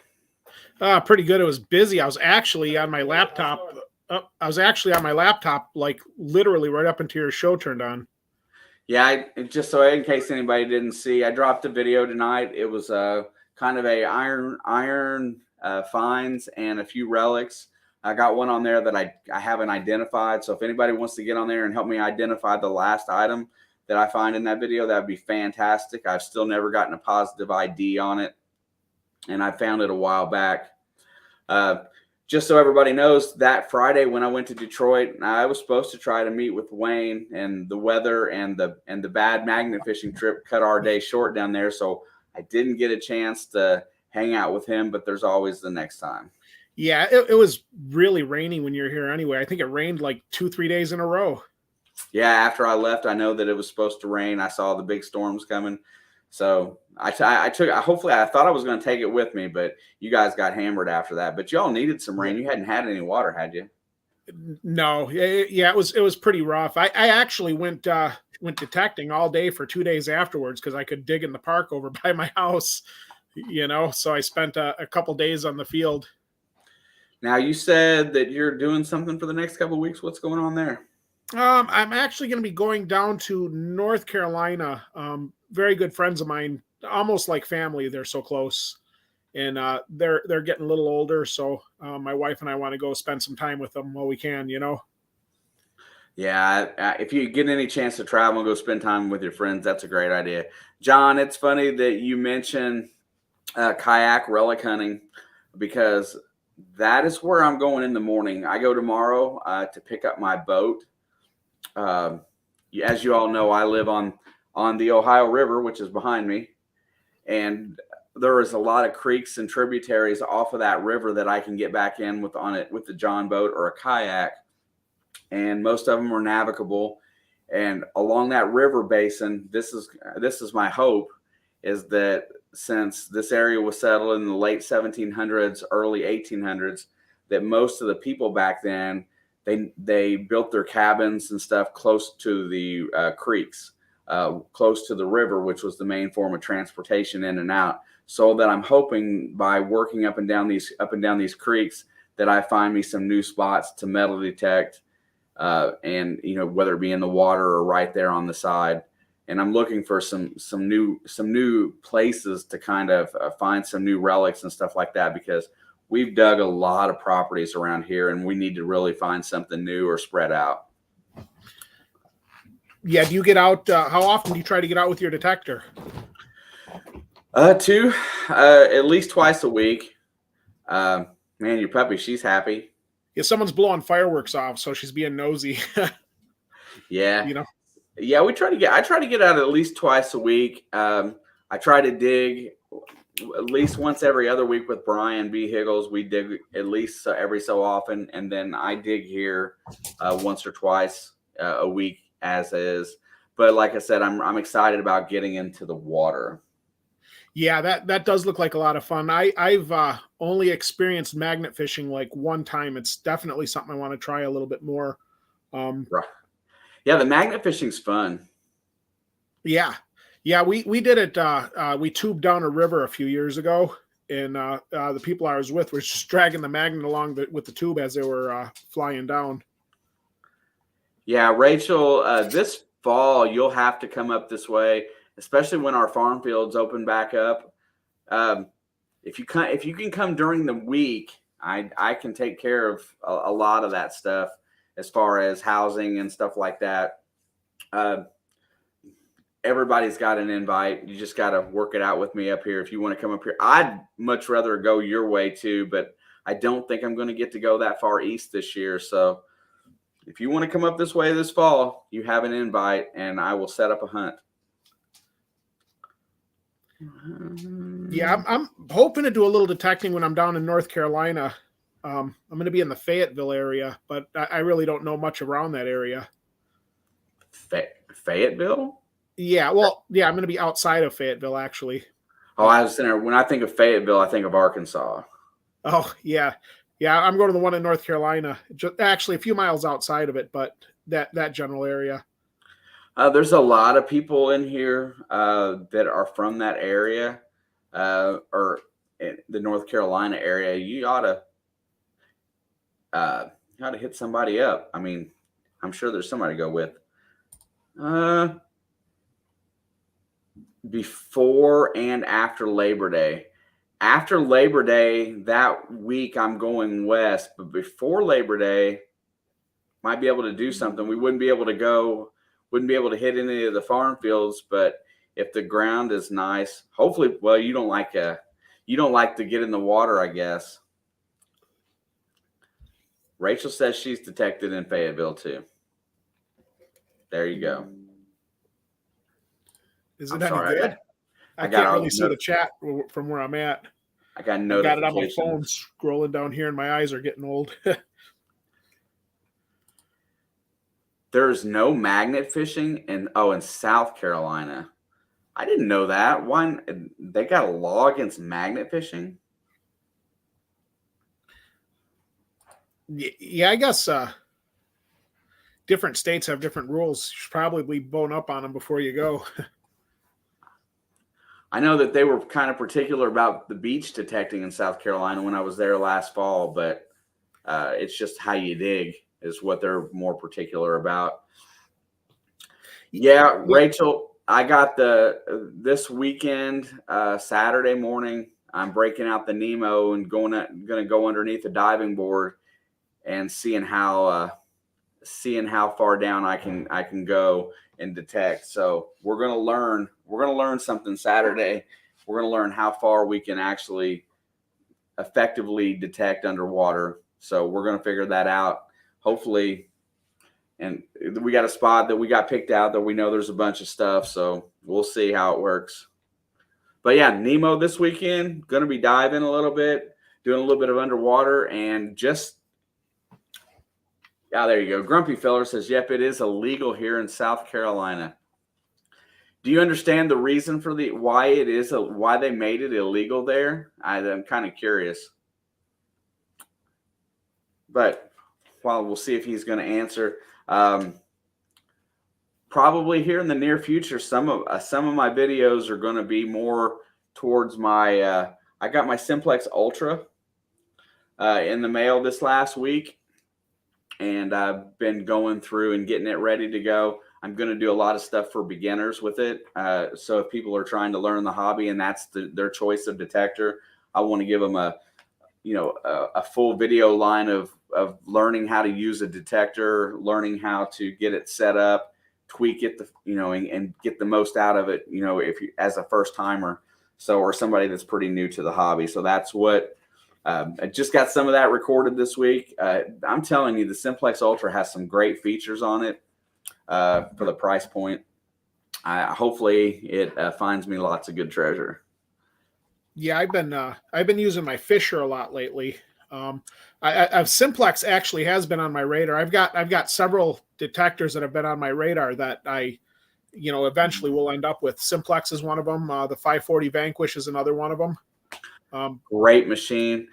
Pretty good. It was busy. I was actually on my laptop, like literally right up until your show turned on. Yeah, just so in case anybody didn't see, I dropped a video tonight. It was kind of a iron finds and a few relics. I got one on there that I haven't identified. So if anybody wants to get on there and help me identify the last item that I find in that video, that'd be fantastic. I've still never gotten a positive ID on it, and I found it a while back. Just so everybody knows, that Friday when I went to Detroit, I was supposed to try to meet with Wayne, and the weather and the bad magnet fishing trip cut our day short down there. So I didn't get a chance to hang out with him, but there's always the next time. Yeah, it was really rainy when you were here anyway. I think it rained like 2-3 days in a row. Yeah, after I left, I know that it was supposed to rain. I saw the big storms coming. So I thought I was going to take it with me, but you guys got hammered after that. But y'all needed some rain. You hadn't had any water, had you? No. Yeah, it was pretty rough. I actually went detecting all day for 2 days afterwards because I could dig in the park over by my house, so I spent a couple days on the field. Now, you said that you're doing something for the next couple of weeks. What's going on there? I'm actually going to be going down to North Carolina. Very good friends of mine, almost like family. They're so close, and they're getting a little older. So my wife and I want to go spend some time with them while we can. Yeah, if you get any chance to travel and go spend time with your friends, that's a great idea. John, it's funny that you mentioned kayak relic hunting because that is where I'm going in the morning. I go tomorrow to pick up my boat. Um, as you all know, I live on the Ohio River, which is behind me, and there is a lot of creeks and tributaries off of that river that I can get back in with on it with the John boat or a kayak, and most of them are navigable. And along that river basin, this is my hope, is that since this area was settled in the late 1700s, early 1800s, that most of the people back then they built their cabins and stuff close to the creeks, close to the river, which was the main form of transportation in and out. So that I'm hoping by working up and down these creeks that I find me some new spots to metal detect, and whether it be in the water or right there on the side. And I'm looking for some new places to kind of find some new relics and stuff like that, because we've dug a lot of properties around here and we need to really find something new or spread out. Yeah, do you get out? How often do you try to get out with your detector? Two, at least twice a week. Man, your puppy, she's happy. Yeah, someone's blowing fireworks off, so she's being nosy. Yeah. You know. Yeah, I try to get out at least twice a week. I try to dig at least once every other week with Brian B. Higgles. We dig at least every so often, and then I dig here once or twice a week as is. But like I said, I'm excited about getting into the water. Yeah, that does look like a lot of fun. I've only experienced magnet fishing like one time. It's definitely something I want to try a little bit more. Right. Yeah, the magnet fishing's fun. Yeah, yeah, we did it. We tubed down a river a few years ago, and the people I was with were just dragging the magnet along with the tube as they were flying down. Yeah, Rachel, this fall you'll have to come up this way, especially when our farm fields open back up. Um, if you can come during the week, I can take care of a lot of that stuff as far as housing and stuff like that. Uh, Everybody's got an invite. You just got to work it out with me up here if you want to come up here. I'd much rather go your way too, but I don't think I'm going to get to go that far east this year. So if you want to come up this way this fall, you have an invite and I will set up a hunt. Yeah, I'm hoping to do a little detecting when I'm down in North Carolina. I'm going to be in the Fayetteville area, but I really don't know much around that area. Fayetteville? Yeah, well, yeah, I'm going to be outside of Fayetteville, actually. Oh, I was there. When I think of Fayetteville, I think of Arkansas. Oh, yeah. Yeah, I'm going to the one in North Carolina, just actually a few miles outside of it, but that general area. There's a lot of people in here that are from that area, or in the North Carolina area. You ought to hit somebody up. I mean, I'm sure there's somebody to go with. Before and after Labor Day. After Labor Day, that week I'm going west, but before Labor Day, might be able to do something. We wouldn't be able to hit any of the farm fields, but if the ground is nice, hopefully, well, you don't like to get in the water, I guess. Rachel says she's detected in Fayetteville too. There you go. Is it I'm any sorry, good? I can't really see the chat from where I'm at. I got got it on my notifications. phone scrolling down here, and my eyes are getting old. There's no magnet fishing in South Carolina. I didn't know that. Why they got a law against magnet fishing? Yeah, I guess different states have different rules. You should probably bone up on them before you go. I know that they were kind of particular about the beach detecting in South Carolina when I was there last fall, but it's just how you dig is what they're more particular about. Yeah, Rachel, I got this weekend, Saturday morning, I'm breaking out the Nemo and going to go underneath the diving board and seeing how seeing how far down I can go and detect. So we're gonna learn something Saturday. We're gonna learn how far we can actually effectively detect underwater. So we're gonna figure that out. Hopefully, and we got a spot that we got picked out that we know there's a bunch of stuff. So we'll see how it works. But yeah, Nemo this weekend, gonna be diving a little bit, doing a little bit of underwater, and just there you go. Grumpy Feller says, "Yep, it is illegal here in South Carolina." Do you understand the reason for why they made it illegal there? I'm kind of curious, but we'll see if he's going to answer. Probably here in the near future, some of my videos are going to be more towards my. I got my Simplex Ultra in the mail this last week, and I've been going through and getting it ready to go. I'm going to do a lot of stuff for beginners with it. So if people are trying to learn the hobby and that's their choice of detector, I want to give them a full video line of learning how to use a detector, learning how to get it set up, tweak it, and get the most out of it, if you, as a first timer, or somebody that's pretty new to the hobby. So that's what I just got some of that recorded this week. I'm telling you, the Simplex Ultra has some great features on it for the price point. Hopefully it finds me lots of good treasure. Yeah, I've been using my Fisher a lot lately. I've Simplex actually has been on my radar. I've got several detectors that have been on my radar that I, eventually will end up with. Simplex is one of them. The 540 Vanquish is another one of them. Great machine.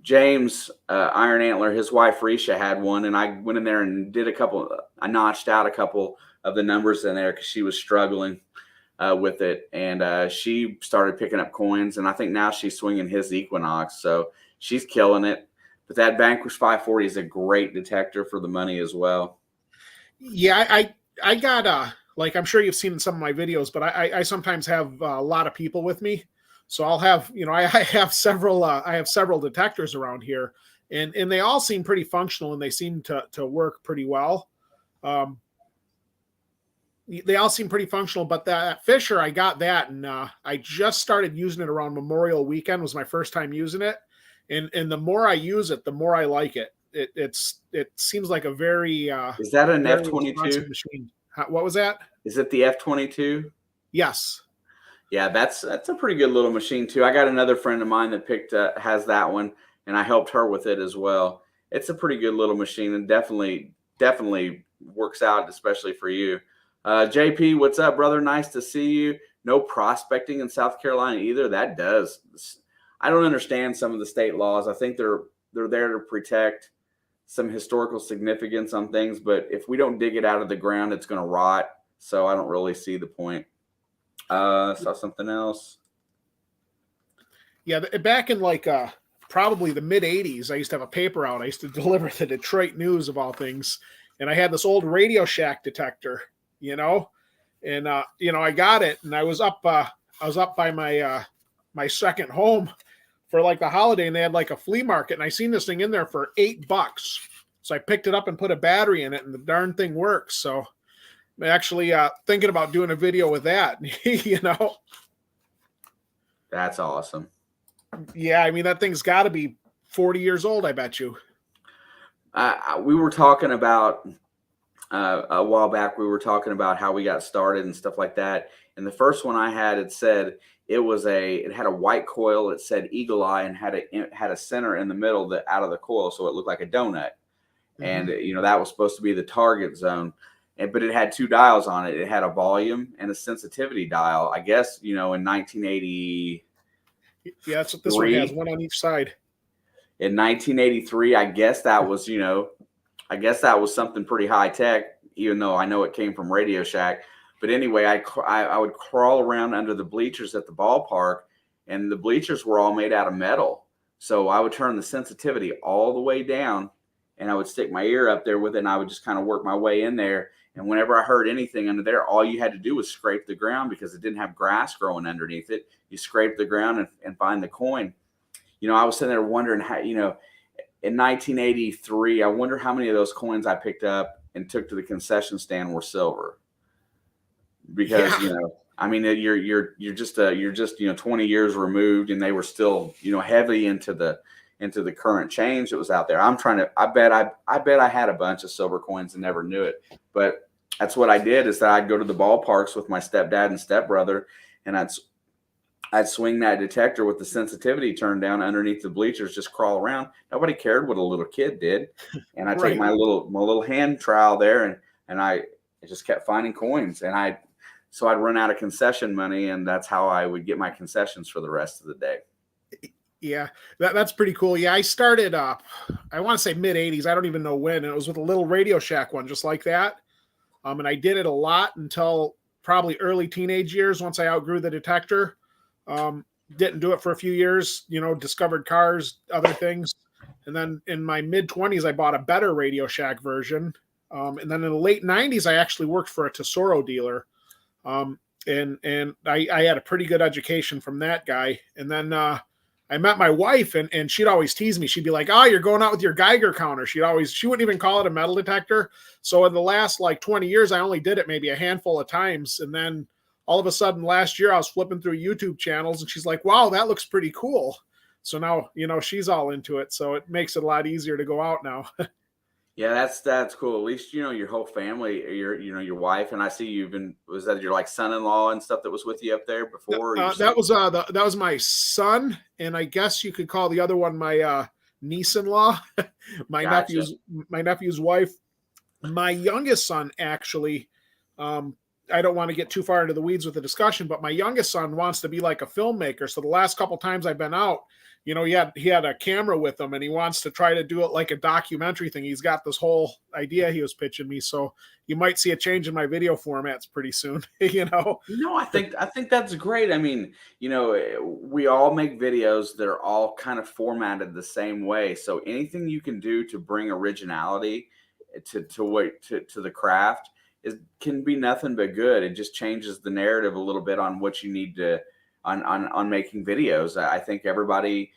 James Iron Antler, his wife Risha had one, and I went in there and did I notched out a couple of the numbers in there because she was struggling with it, and she started picking up coins, and I think now she's swinging his Equinox, so she's killing it. But that Vanquish 540 is a great detector for the money as well. Yeah, I got like, I'm sure you've seen in some of my videos, but I sometimes have a lot of people with me. So I'll have, I have several detectors around here, and they all seem pretty functional, and they seem to work pretty well. They all seem pretty functional, but that Fisher, I got that, and I just started using it around Memorial Weekend. Was my first time using it, and the more I use it, the more I like it. It seems like a very is that an very F22 machine? What was that? Is it the F22? Yes. Yeah, that's a pretty good little machine too. I got another friend of mine that has that one, and I helped her with it as well. It's a pretty good little machine, and definitely works out, especially for you. JP, what's up, brother? Nice to see you. No prospecting in South Carolina either. That does. I don't understand some of the state laws. I think they're there to protect some historical significance on things, but if we don't dig it out of the ground, it's going to rot. So I don't really see the point. Saw something else. Yeah, back in like probably the mid 80s, I used to have a paper out. I used to deliver the Detroit News of all things, and I had this old Radio Shack detector, and I got it, and I was up by my my second home for like the holiday, and they had like a flea market, and I seen this thing in there for $8. So I picked it up and put a battery in it, and the darn thing works. So I'm actually thinking about doing a video with that. That's awesome. Yeah, I mean, that thing's got to be 40 years old, I bet you. We were talking about a while back. We were talking about how we got started and stuff like that. And the first one I had, it had a white coil. It said Eagle Eye, and had a center in the middle out of the coil, so it looked like a donut. Mm-hmm. And that was supposed to be the target zone. But it had two dials on it. It had a volume and a sensitivity dial. I guess in 1980. Yeah, that's what this one has. One on each side. In 1983, I guess that was something pretty high tech. Even though I know it came from Radio Shack. But anyway, I would crawl around under the bleachers at the ballpark, and the bleachers were all made out of metal. So I would turn the sensitivity all the way down, and I would stick my ear up there with it, and I would just kind of work my way in there. And whenever I heard anything under there, all you had to do was scrape the ground because it didn't have grass growing underneath it. You scrape the ground and find the coin. I was sitting there wondering how, in 1983, I wonder how many of those coins I picked up and took to the concession stand were silver. Because Yeah. I mean, you're just 20 years removed, and they were still heavy into the current change that was out there. I bet I had a bunch of silver coins and never knew it. But that's what I did, is that I'd go to the ballparks with my stepdad and stepbrother, and I'd swing that detector with the sensitivity turned down underneath the bleachers, just crawl around. Nobody cared what a little kid did. And I take Right. my little hand trowel there, and I just kept finding coins. And so I'd run out of concession money, and that's how I would get my concessions for the rest of the day. Yeah, that's pretty cool. Yeah, I started I want to say mid 80s. I don't even know when. And it was with a little Radio Shack one, just like that. And I did it a lot until probably early teenage years, once I outgrew the detector. Didn't do it for a few years, discovered cars, other things. And then in my mid 20s, I bought a better Radio Shack version. And then in the late 90s, I actually worked for a Tesoro dealer. And I had a pretty good education from that guy. And then I met my wife, and she'd always tease me. She'd be like, "Oh, you're going out with your Geiger counter." She wouldn't even call it a metal detector. So in the last like 20 years, I only did it maybe a handful of times. And then all of a sudden last year, I was flipping through YouTube channels, and she's like, "Wow, that looks pretty cool." So now, she's all into it. So it makes it a lot easier to go out now. Yeah, that's cool. At least your whole family, your wife, and I see was that your like son-in-law and stuff that was with you up there before? That was my son, and I guess you could call the other one my niece-in-law, my Gotcha. nephew's wife. My youngest son, actually, I don't want to get too far into the weeds with the discussion, but my youngest son wants to be like a filmmaker. So the last couple times I've been out, he had a camera with him, and he wants to try to do it like a documentary thing. He's got this whole idea he was pitching me. So you might see a change in my video formats pretty soon, I think that's great. I mean, we all make videos that are all kind of formatted the same way. So anything you can do to bring originality to the craft can be nothing but good. It just changes the narrative a little bit on what you need to on making videos. I think everybody,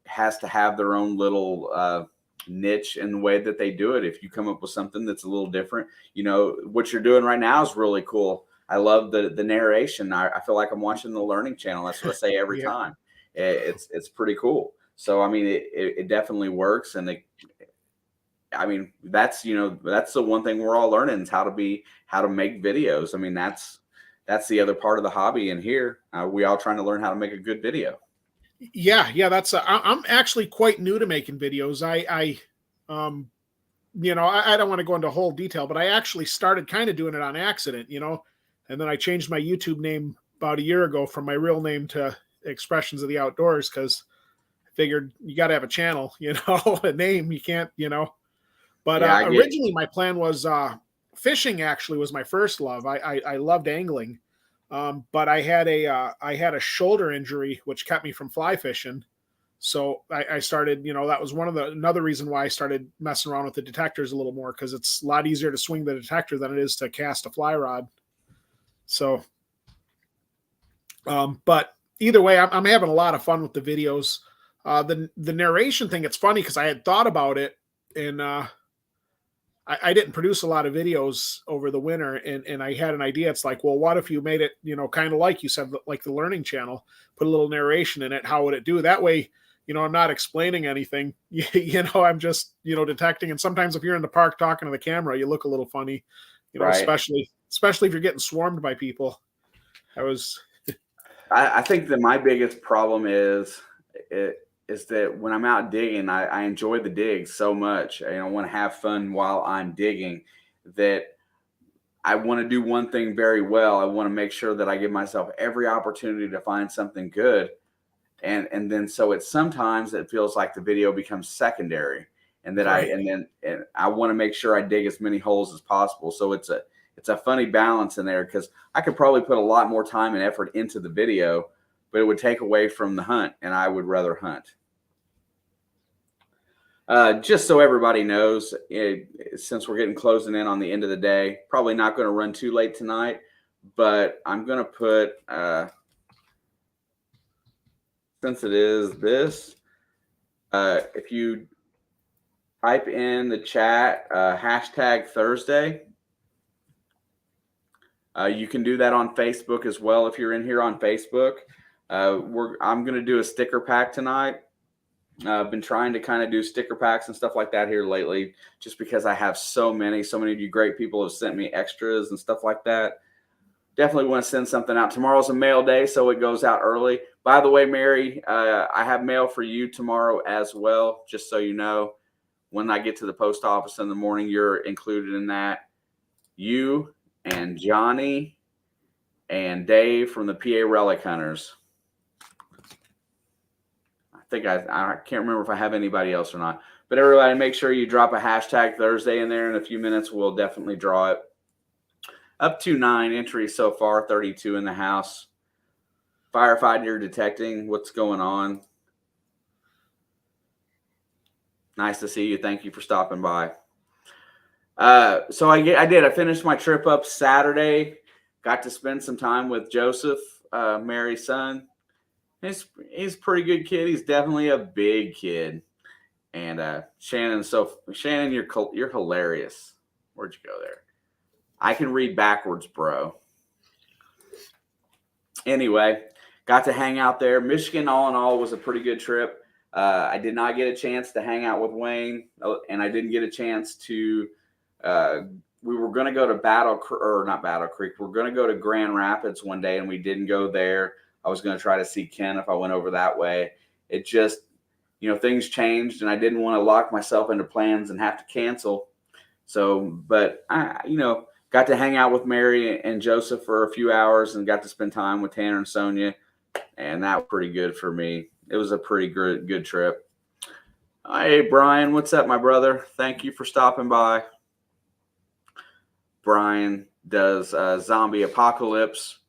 has to have their own little niche in the way that they do it. If you come up with something that's a little different, what you're doing right now is really cool. I love the narration. I feel like I'm watching the Learning Channel. That's what I say every Yeah. time. It's pretty cool. So I mean, it definitely works, and that's the one thing we're all learning is how to make videos. I mean, that's the other part of the hobby. And here, we all trying to learn how to make a good video. Yeah. I'm actually quite new to making videos. I don't want to go into whole detail, but I actually started kind of doing it on accident, and then I changed my YouTube name about a year ago from my real name to Expressions of the Outdoors, because I figured you got to have a channel, a name. You can't, But Yeah, I get. originally my plan was fishing. Actually, was my first love. I loved angling, but I had a shoulder injury which kept me from fly fishing. So I started, that was another reason why I started messing around with the detectors a little more, because it's a lot easier to swing the detector than it is to cast a fly rod. So, but either way, I'm having a lot of fun with the videos. The narration thing, it's funny because I had thought about it, and I didn't produce a lot of videos over the winter, and I had an idea. It's like, well, what if you made it, kind of like you said, like the Learning Channel, put a little narration in it. How would it do? That way, I'm not explaining anything. I'm just, detecting. And sometimes if you're in the park talking to the camera, you look a little funny, Right. especially if you're getting swarmed by people. I think that my biggest problem is that when I'm out digging, I enjoy the dig so much. I want to have fun while I'm digging, that I want to do one thing very well. I want to make sure that I give myself every opportunity to find something good. And then so sometimes it feels like the video becomes secondary, and that Right. and I want to make sure I dig as many holes as possible. So it's a funny balance in there, because I could probably put a lot more time and effort into the video, but it would take away from the hunt, and I would rather hunt. Just so everybody knows, since we're getting closing in on the end of the day, probably not going to run too late tonight, but I'm going to put, since it is this, If you type in the chat hashtag Thursday, you can do that on Facebook as well. If you're in here on Facebook, I'm going to do a sticker pack tonight. I've been trying to kind of do sticker packs and stuff like that here lately, just because I have so many of you great people have sent me extras and stuff like that. Definitely want to send something out. Tomorrow's a mail day, so it goes out early. By the way, Mary, I have mail for you tomorrow as well, just so you know. When I get to the post office in the morning, you're included in that. You and Johnny and Dave from the PA Relic Hunters. I think I can't remember if I have anybody else or not. But everybody, make sure you drop a hashtag Thursday in there. In a few minutes, we'll definitely draw it. Up to 9 entries so far, 32 in the house. Firefighter detecting what's going on. Nice to see you. Thank you for stopping by. So I finished my trip up Saturday. Got to spend some time with Joseph, Mary's son. He's a pretty good kid. He's definitely a big kid. And Shannon, you're hilarious. Where'd you go there? I can read backwards, bro. Anyway, got to hang out there. Michigan, all in all, was a pretty good trip. I did not get a chance to hang out with Wayne, and I didn't get a chance to. We were going to go to not Battle Creek. We're going to go to Grand Rapids one day, and we didn't go there. I was going to try to see Ken if I went over that way. It just, things changed, and I didn't want to lock myself into plans and have to cancel. So, but I, got to hang out with Mary and Joseph for a few hours and got to spend time with Tanner and Sonia. And that was pretty good for me. It was a pretty good trip. Hey, Brian, what's up, my brother? Thank you for stopping by. Brian does zombie apocalypse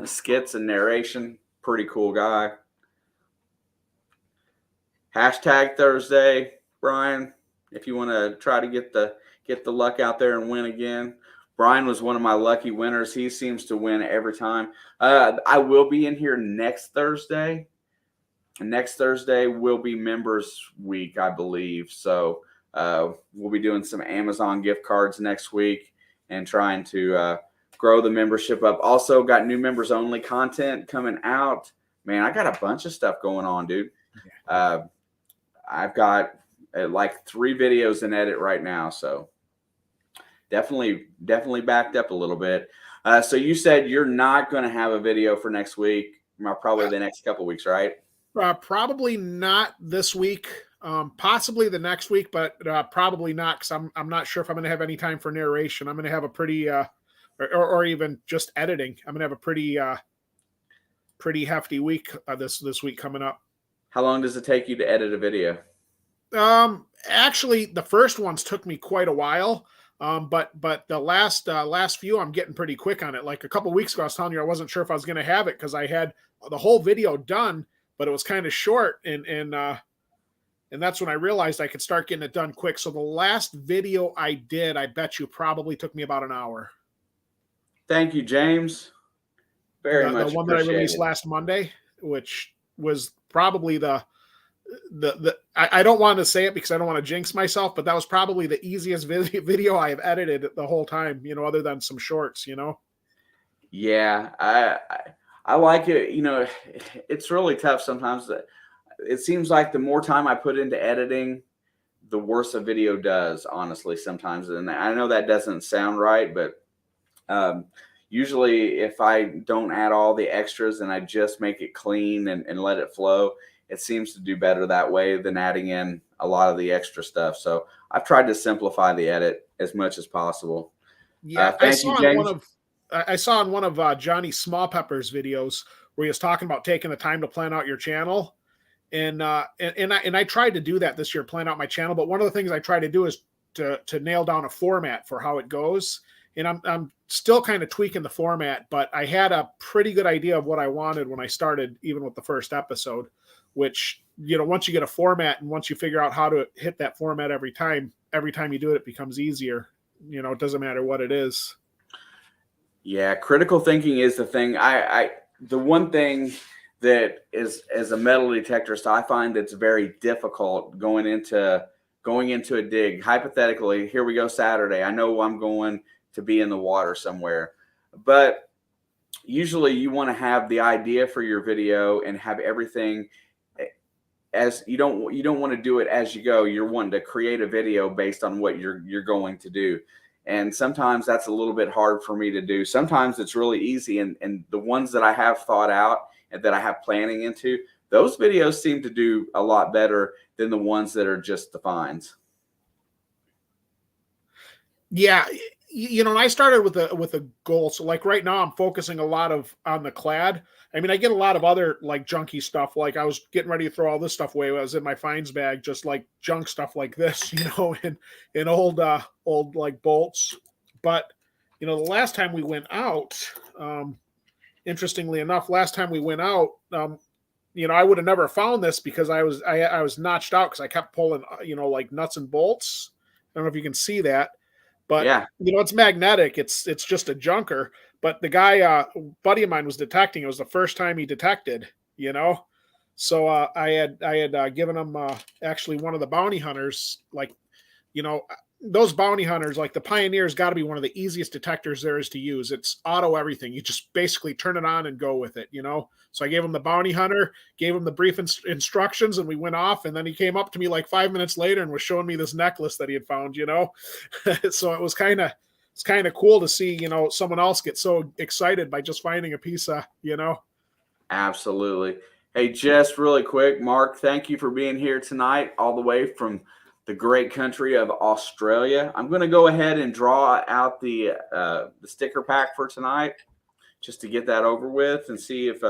skits and narration. Pretty cool guy. Hashtag Thursday, Brian, if you want to try to get the luck out there and win again. Brian was one of my lucky winners. He seems to win every time. I will be in here next Thursday. Next Thursday will be Members Week, I believe. So we'll be doing some Amazon gift cards next week and trying to grow the membership up. Also got new members only content coming out. Man, I got a bunch of stuff going on, dude. I've got like 3 videos in edit right now. So definitely backed up a little bit. So you said you're not going to have a video for next week, probably the next couple of weeks, right? Probably not this week. Possibly the next week, but probably not, because I'm not sure if I'm going to have any time for narration. I'm going to have a pretty, or even just editing. I'm going to have a pretty hefty week this week coming up. How long does it take you to edit a video? Actually, the first ones took me quite a while. But the last few, I'm getting pretty quick on it. Like a couple of weeks ago, I was telling you I wasn't sure if I was going to have it because I had the whole video done, but it was kind of short, and that's when I realized I could start getting it done quick. So the last video I did, I bet you probably took me about an hour. Thank you, James. Very much. The one that I released last Monday, which was probably I don't want to say it because I don't want to jinx myself, but that was probably the easiest video I have edited the whole time, other than some shorts, Yeah, I like it. It's really tough sometimes. It seems like the more time I put into editing, the worse a video does, honestly, sometimes. And I know that doesn't sound right, but usually if I don't add all the extras and I just make it clean and let it flow, it seems to do better that way than adding in a lot of the extra stuff. So I've tried to simplify the edit as much as possible. Yeah, I saw in one of Johnny Smallpepper's videos where he was talking about taking the time to plan out your channel. And I tried to do that this year, plan out my channel. But one of the things I try to do is to nail down a format for how it goes. And I'm still kind of tweaking the format, but I had a pretty good idea of what I wanted when I started, even with the first episode, which, once you get a format and once you figure out how to hit that format every time you do it, it becomes easier. It doesn't matter what it is. Yeah. Critical thinking is the thing. The one thing that is as a metal detectorist, I find it's very difficult going into a dig. Hypothetically, here we go Saturday. I know I'm going to be in the water somewhere, but usually you want to have the idea for your video and have everything as you don't want to do it as you go. You're wanting to create a video based on what you're going to do. And sometimes that's a little bit hard for me to do. Sometimes it's really easy. And the ones that I have thought out and that I have planning into, those videos seem to do a lot better than the ones that are just the finds. Yeah. You know, and I started with a goal. So like right now I'm focusing a lot on the clad. I mean, I get a lot of other like junky stuff. Like I was getting ready to throw all this stuff away. I was in my finds bag, just like junk stuff like this, you know, and old like bolts. But, you know, the last time we went out, interestingly enough, you know, I would have never found this because I was notched out because I kept pulling, you know, like nuts and bolts. I don't know if you can see that, but yeah, you know, it's magnetic. It's just a junker. But the guy, buddy of mine, was detecting. It was the first time he detected, you know. So I had given him actually one of the bounty hunters, like, you know, those bounty hunters, like the Pioneer's got to be one of the easiest detectors there is to use. It's auto everything. You just basically turn it on and go with it, you know. So I gave him the bounty hunter, gave him the brief instructions, and we went off. And then he came up to me like 5 minutes later and was showing me this necklace that he had found, you know. So it was kind of cool to see, you know, someone else get so excited by just finding a piece of, you know. absolutely. Hey, just really quick, Mark, thank you for being here tonight, all the way from the great country of Australia. I'm going to go ahead and draw out the sticker pack for tonight, just to get that over with, and see if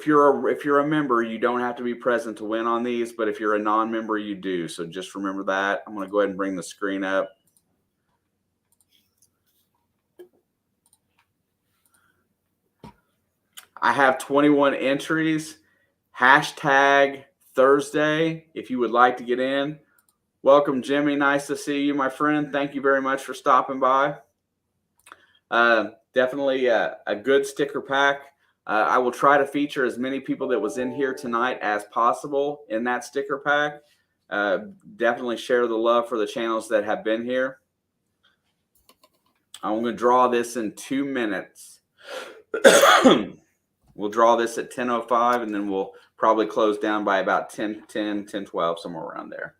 you're a member, you don't have to be present to win on these, but if you're a non-member, you do. So just remember that. I'm going to go ahead and bring the screen up. I have 21 entries. Hashtag Thursday, if you would like to get in. Welcome, Jimmy. Nice to see you, my friend. Thank you very much for stopping by. Definitely a good sticker pack. I will try to feature as many people that was in here tonight as possible in that sticker pack. Definitely share the love for the channels that have been here. I'm going to draw this in 2 minutes. We'll draw this at 10:05, and then we'll probably close down by about 10:10, 10:12, somewhere around there.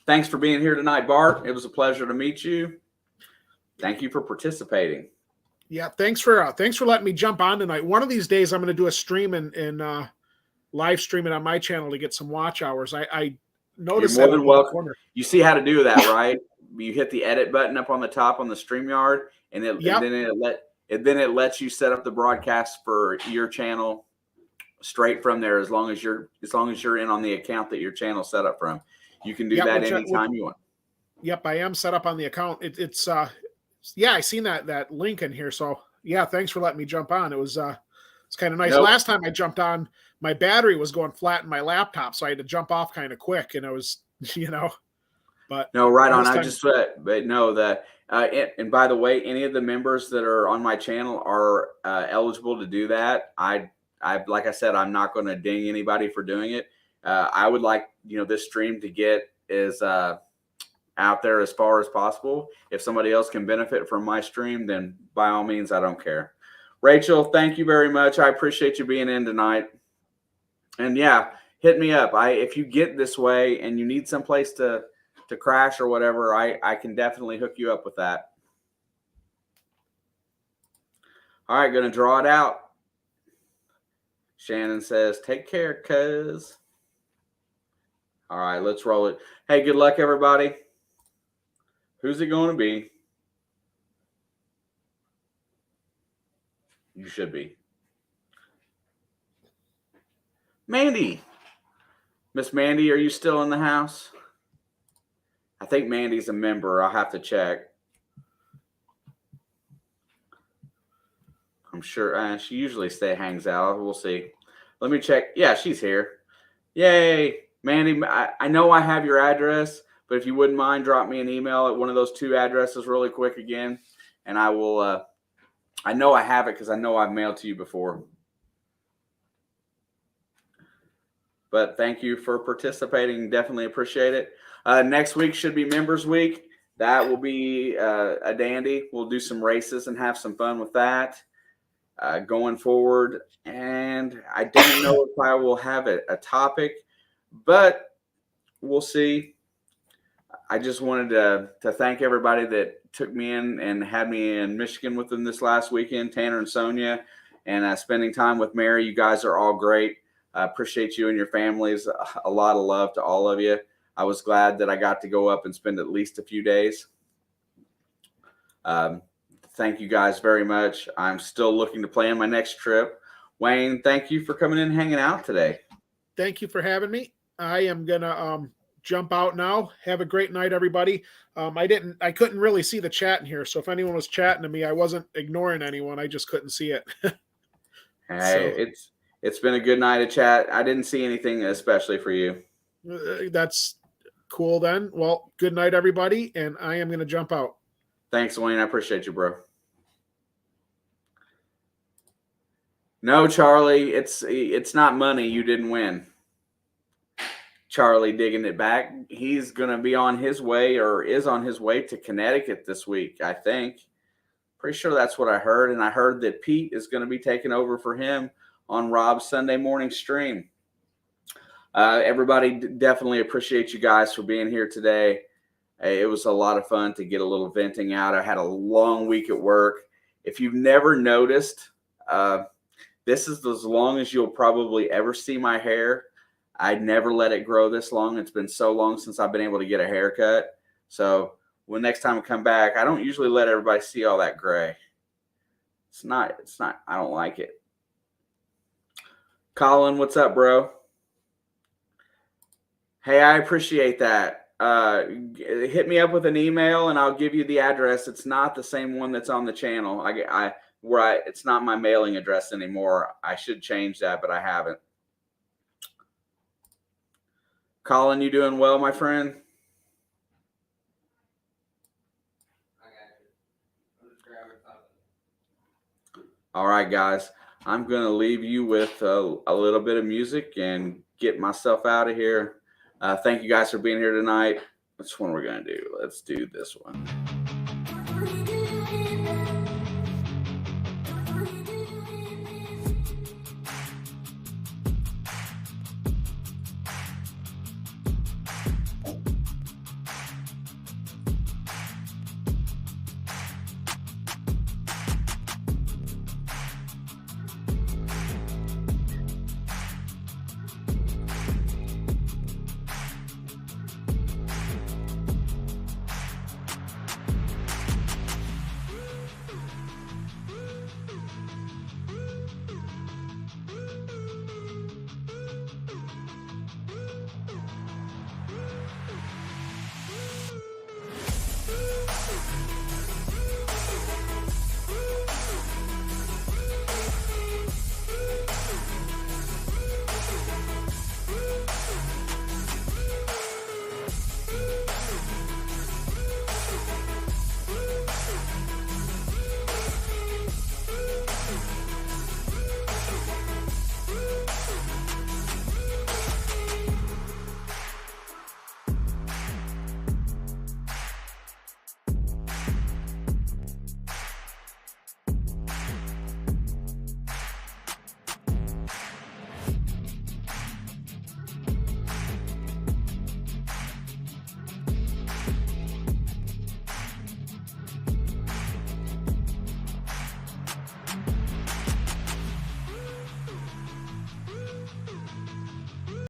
Thanks for being here tonight, Bart. It was a pleasure to meet you. Thank you for participating. Yeah, thanks for letting me jump on tonight. One of these days, I'm going to do a stream and live stream it on my channel to get some watch hours. I noticed You're more that than welcome. You see how to do that, right? You hit the edit button up on the top on the StreamYard, and then it lets you set up the broadcast for your channel straight from there. As long as you're in on the account that your channel set up from, you can do that anytime you want. Yep, I am set up on the account. It's yeah, I seen that link in here. So yeah, thanks for letting me jump on. It's kind of nice. Nope. Last time I jumped on, my battery was going flat in my laptop, so I had to jump off kind of quick, and it was, you know. But no, right on. I just but no that and by the way, any of the members that are on my channel are eligible to do that. I like I said, I'm not going to ding anybody for doing it. I would like, you know, this stream to get as out there as far as possible. If somebody else can benefit from my stream, then by all means, I don't care. Rachel, thank you very much. I appreciate you being in tonight. And yeah, hit me up. If you get this way and you need someplace to crash or whatever, I can definitely hook you up with that. All right, going to draw it out. Shannon says, take care, cuz. All right, let's roll it. Hey, good luck, everybody. Who's it going to be? You should be. Mandy. Miss Mandy, are you still in the house? I think Mandy's a member. I'll have to check. I'm sure she usually hangs out. We'll see. Let me check. Yeah, she's here. Yay. Mandy, I know I have your address, but if you wouldn't mind, drop me an email at one of those 2 addresses really quick again, and I will. I know I have it because I know I've mailed to you before. But thank you for participating. Definitely appreciate it. Next week should be Members Week. That will be a dandy. We'll do some races and have some fun with that going forward. And I don't know if I will have a topic, but we'll see. I just wanted to thank everybody that took me in and had me in Michigan with them this last weekend, Tanner and Sonia, and spending time with Mary. You guys are all great. I appreciate you and your families. A lot of love to all of you. I was glad that I got to go up and spend at least a few days. Thank you guys very much. I'm still looking to plan my next trip. Wayne, thank you for coming in and hanging out today. Thank you for having me. I am going to jump out now. Have a great night, everybody. I couldn't really see the chat in here. So if anyone was chatting to me, I wasn't ignoring anyone. I just couldn't see it. Hey, it's been a good night of chat. I didn't see anything especially for you. That's cool then. Well, good night, everybody. And I am going to jump out. Thanks, Wayne. I appreciate you, bro. No, Charlie, it's not money. You didn't win. Charlie digging it back. He's going to be on his way or is on his way to Connecticut this week, I think. Pretty sure that's what I heard. And I heard that Pete is going to be taking over for him on Rob's Sunday morning stream. Everybody definitely appreciate you guys for being here today. It was a lot of fun to get a little venting out. I had a long week at work. If you've never noticed, this is as long as you'll probably ever see my hair. I'd never let it grow this long. It's been so long since I've been able to get a haircut. So when next time I come back, I don't usually let everybody see all that gray. It's not, I don't like it. Colin, what's up, bro? Hey, I appreciate that. Hit me up with an email and I'll give you the address. It's not the same one that's on the channel. It's not my mailing address anymore. I should change that, but I haven't. Colin, you doing well, my friend? All right, guys. I'm going to leave you with a little bit of music and get myself out of here. Thank you guys for being here tonight. Which one we're going to do? Let's do this one.